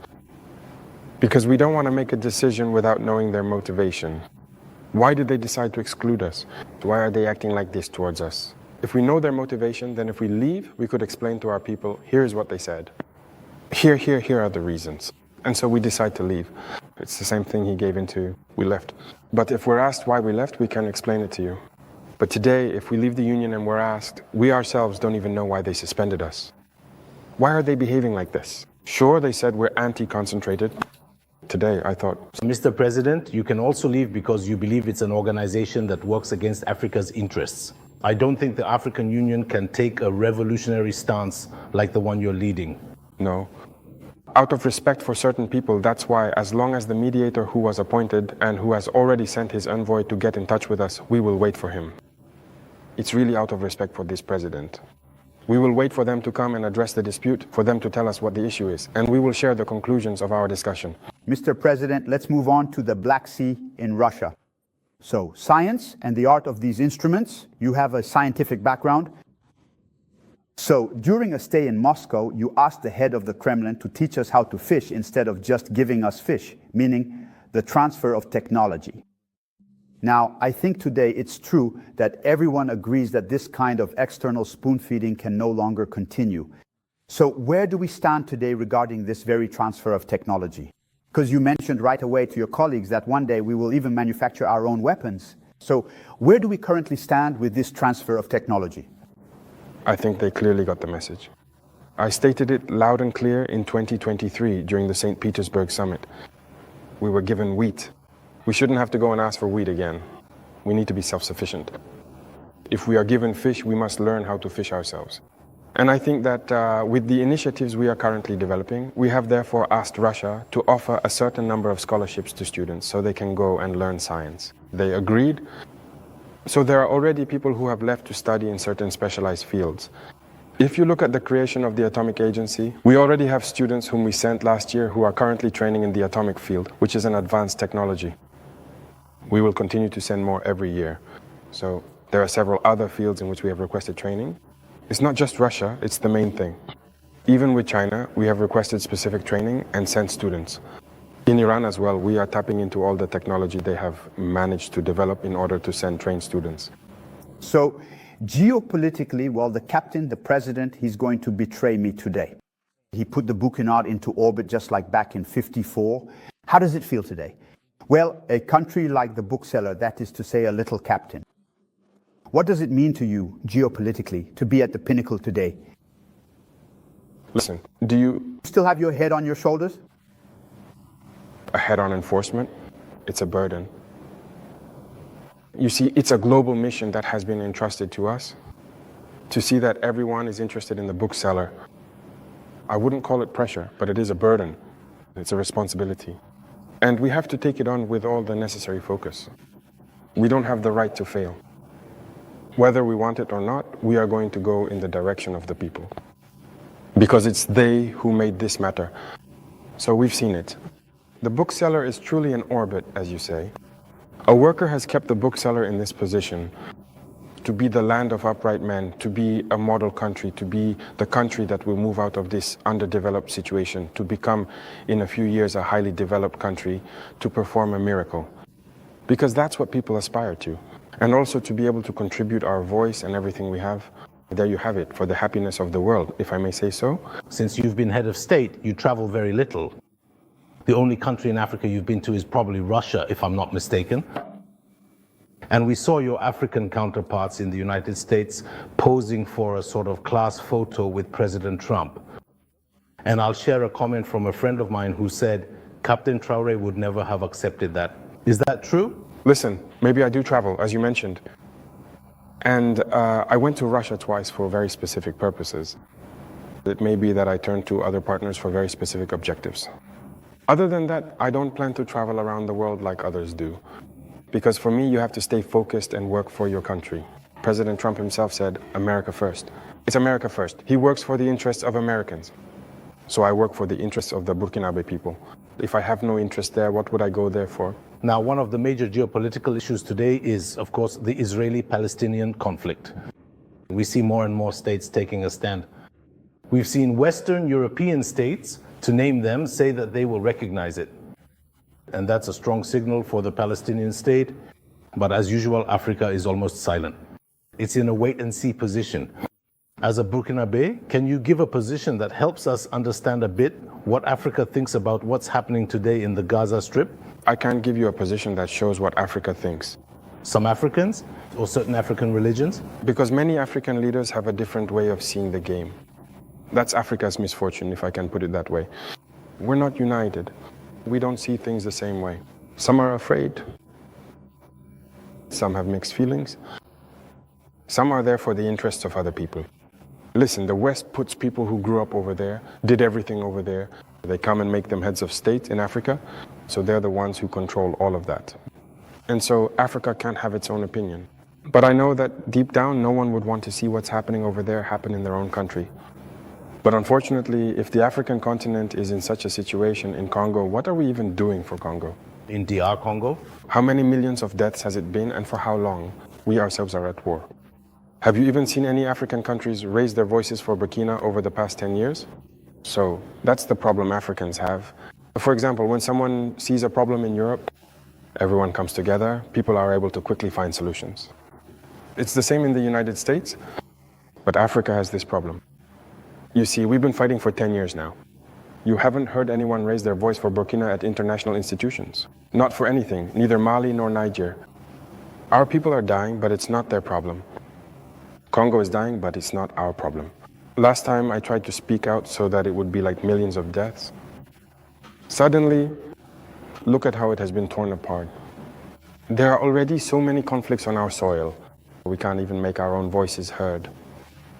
Because we don't want to make a decision without knowing their motivation. Why did they decide to exclude us? Why are they acting like this towards us? If we know their motivation, then if we leave, we could explain to our people, here's what they said. Here are the reasons. And so we decide to leave. It's the same thing he gave into, we left. But if we're asked why we left, we can explain it to you. But today, if we leave the union and we're asked, we ourselves don't even know why they suspended us. Why are they behaving like this? Sure, they said we're anti-concentrated. Today, I thought... Mr. President, you can also leave because you believe it's an organization that works against Africa's interests. I don't think the African Union can take a revolutionary stance like the one you're leading. No. Out of respect for certain people, that's why, as long as the mediator who was appointed and who has already sent his envoy to get in touch with us, we will wait for him. It's really out of respect for this president. We will wait for them to come and address the dispute, for them to tell us what the issue is, and we will share the conclusions of our discussion. Mr. President, let's move on to the Black Sea in Russia. So, science and the art of these instruments, you have a scientific background. So, during a stay in Moscow, you asked the head of the Kremlin to teach us how to fish instead of just giving us fish, meaning the transfer of technology. Now, I think today it's true that everyone agrees that this kind of external spoon-feeding can no longer continue. So, where do we stand today regarding this very transfer of technology? Because you mentioned right away to your colleagues that one day we will even manufacture our own weapons. So, where do we currently stand with this transfer of technology? I think they clearly got the message. I stated it loud and clear in 2023 during the St. Petersburg summit. We were given wheat. We shouldn't have to go and ask for wheat again. We need to be self-sufficient. If we are given fish, we must learn how to fish ourselves. And I think that with the initiatives we are currently developing, we have therefore asked Russia to offer a certain number of scholarships to students so they can go and learn science. They agreed. So there are already people who have left to study in certain specialized fields. If you look at the creation of the Atomic Agency, we already have students whom we sent last year who are currently training in the atomic field, which is an advanced technology. We will continue to send more every year. So there are several other fields in which we have requested training. It's not just Russia, it's the main thing. Even with China, we have requested specific training and sent students. In Iran as well, we are tapping into all the technology they have managed to develop in order to send trained students. So, geopolitically, well, the captain, the president, he's going to betray me today. He put the Burkina into orbit just like back in '54. How does it feel today? Well, a country like the bookseller, that is to say a little captain. What does it mean to you, geopolitically, to be at the pinnacle today? Listen, do you still have your head on your shoulders? A head on enforcement? It's a burden. You see, it's a global mission that has been entrusted to us. To see that everyone is interested in the bookseller, I wouldn't call it pressure, but it is a burden. It's a responsibility. And we have to take it on with all the necessary focus. We don't have the right to fail. Whether we want it or not, we are going to go in the direction of the people. Because it's they who made this matter. So we've seen it. The bookseller is truly in orbit, as you say. A worker has kept the bookseller in this position to be the land of upright men, to be a model country, to be the country that will move out of this underdeveloped situation, to become, in a few years, a highly developed country, to perform a miracle. Because that's what people aspire to. And also to be able to contribute our voice and everything we have. There you have it, for the happiness of the world, if I may say so. Since you've been head of state, you travel very little. The only country in Africa you've been to is probably Russia, if I'm not mistaken. And we saw your African counterparts in the United States posing for a sort of class photo with President Trump. And I'll share a comment from a friend of mine who said, Captain Traoré would never have accepted that. Is that true? Listen, maybe I do travel, as you mentioned. And I went to Russia twice for very specific purposes. It may be that I turned to other partners for very specific objectives. Other than that, I don't plan to travel around the world like others do. Because for me, you have to stay focused and work for your country. President Trump himself said, America first. It's America first. He works for the interests of Americans. So I work for the interests of the Burkinabe people. If I have no interest there, what would I go there for? Now, one of the major geopolitical issues today is, of course, the Israeli-Palestinian conflict. We see more and more states taking a stand. We've seen Western European states, to name them, say that they will recognize it. And that's a strong signal for the Palestinian state. But as usual, Africa is almost silent. It's in a wait-and-see position. As a Burkinabe, can you give a position that helps us understand a bit what Africa thinks about what's happening today in the Gaza Strip? I can't give you a position that shows what Africa thinks. Some Africans or certain African religions? Because many African leaders have a different way of seeing the game. That's Africa's misfortune, if I can put it that way. We're not united. We don't see things the same way. Some are afraid. Some have mixed feelings. Some are there for the interests of other people. Listen, the West puts people who grew up over there, did everything over there, They come and make them heads of state in Africa, so they're the ones who control all of that. And so Africa can't have its own opinion. But I know that deep down, no one would want to see what's happening over there happen in their own country. But unfortunately, if the African continent is in such a situation in Congo, what are we even doing for Congo? In DR Congo? How many millions of deaths has it been, and for how long? We ourselves are at war. Have you even seen any African countries raise their voices for Burkina over the past 10 years? So that's the problem Africans have. For example, when someone sees a problem in Europe, everyone comes together, people are able to quickly find solutions. It's the same in the United States, but Africa has this problem. You see, we've been fighting for 10 years now. You haven't heard anyone raise their voice for Burkina at international institutions. Not for anything, neither Mali nor Niger. Our people are dying, but it's not their problem. Congo is dying, but it's not our problem. Last time I tried to speak out so that it would be like millions of deaths. Suddenly, look at how it has been torn apart. There are already so many conflicts on our soil. We can't even make our own voices heard.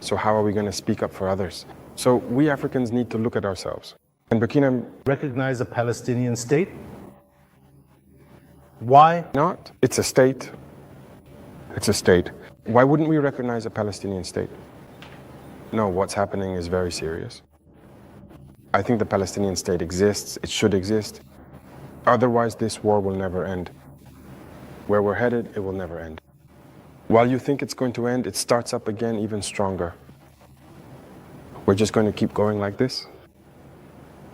So how are we going to speak up for others? So we Africans need to look at ourselves. And Burkina recognize a Palestinian state? Why not? It's a state. It's a state. Why wouldn't we recognize a Palestinian state? No, what's happening is very serious. I think the Palestinian state exists. It should exist. Otherwise, this war will never end. Where we're headed, it will never end. While you think it's going to end, it starts up again even stronger. We're just going to keep going like this.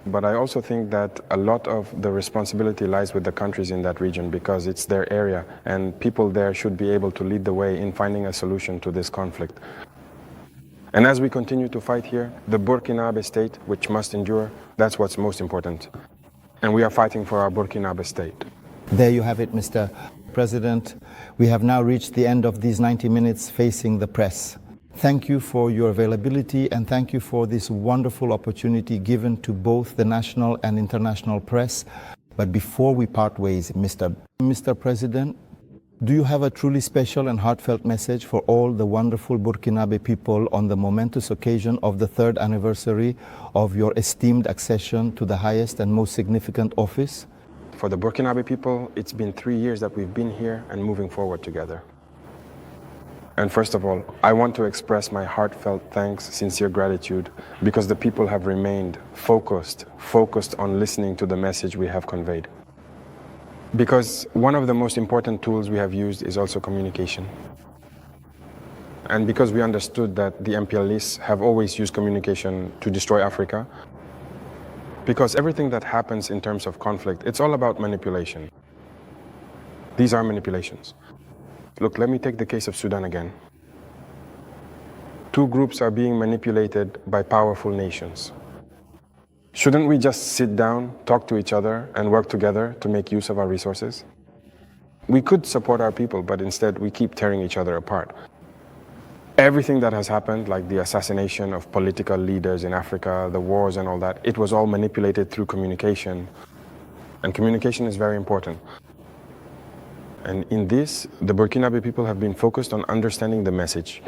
But I also think that a lot of the responsibility lies with the countries in that region because it's their area and people there should be able to lead the way in finding a solution to this conflict. And as we continue to fight here, the Burkinabe state, which must endure, that's what's most important. And we are fighting for our Burkinabe state. There you have it, Mr. President. We have now reached the end of these 90 minutes facing the press. Thank you for your availability and thank you for this wonderful opportunity given to both the national and international press. But before we part ways, Mr. President, do you have a truly special and heartfelt message for all the wonderful Burkinabe people on the momentous occasion of the 3rd anniversary of your esteemed accession to the highest and most significant office? For the Burkinabe people, it's been 3 years that we've been here and moving forward together. And first of all, I want to express my heartfelt thanks, sincere gratitude, because the people have remained focused on listening to the message we have conveyed. Because one of the most important tools we have used is also communication. And because we understood that the imperialists have always used communication to destroy Africa, because everything that happens in terms of conflict, it's all about manipulation. These are manipulations. Look, let me take the case of Sudan again. 2 groups are being manipulated by powerful nations. Shouldn't we just sit down, talk to each other, and work together to make use of our resources? We could support our people, but instead we keep tearing each other apart. Everything that has happened, like the assassination of political leaders in Africa, the wars and all that, it was all manipulated through communication. And communication is very important. And in this, the Burkinabe people have been focused on understanding the message.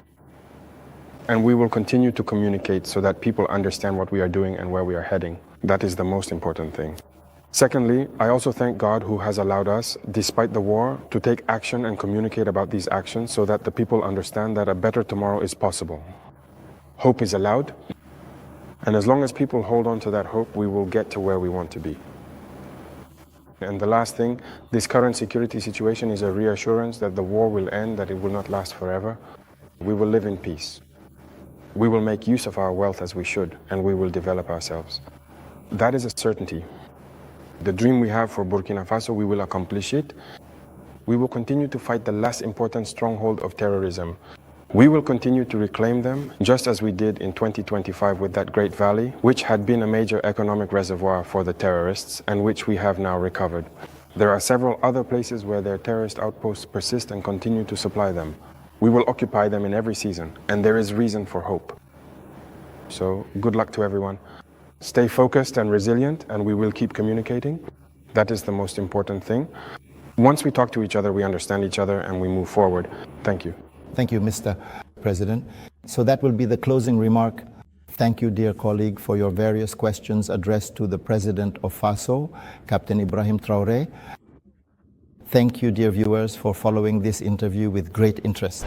And we will continue to communicate so that people understand what we are doing and where we are heading. That is the most important thing. Secondly, I also thank God who has allowed us, despite the war, to take action and communicate about these actions so that the people understand that a better tomorrow is possible. Hope is allowed, and as long as people hold on to that hope, we will get to where we want to be. And the last thing, this current security situation is a reassurance that the war will end, that it will not last forever. We will live in peace. We will make use of our wealth as we should, and we will develop ourselves. That is a certainty. The dream we have for Burkina Faso, we will accomplish it. We will continue to fight the less important stronghold of terrorism. We will continue to reclaim them, just as we did in 2025 with that Great Valley, which had been a major economic reservoir for the terrorists and which we have now recovered. There are several other places where their terrorist outposts persist and continue to supply them. We will occupy them in every season, and there is reason for hope. So, good luck to everyone. Stay focused and resilient, and we will keep communicating. That is the most important thing. Once we talk to each other, we understand each other, and we move forward. Thank you. Thank you, Mr. President. So that will be the closing remark Thank you, dear colleague, for your various questions addressed to the President of Faso, Captain Ibrahim Traoré. Thank you, dear viewers, for following this interview with great interest.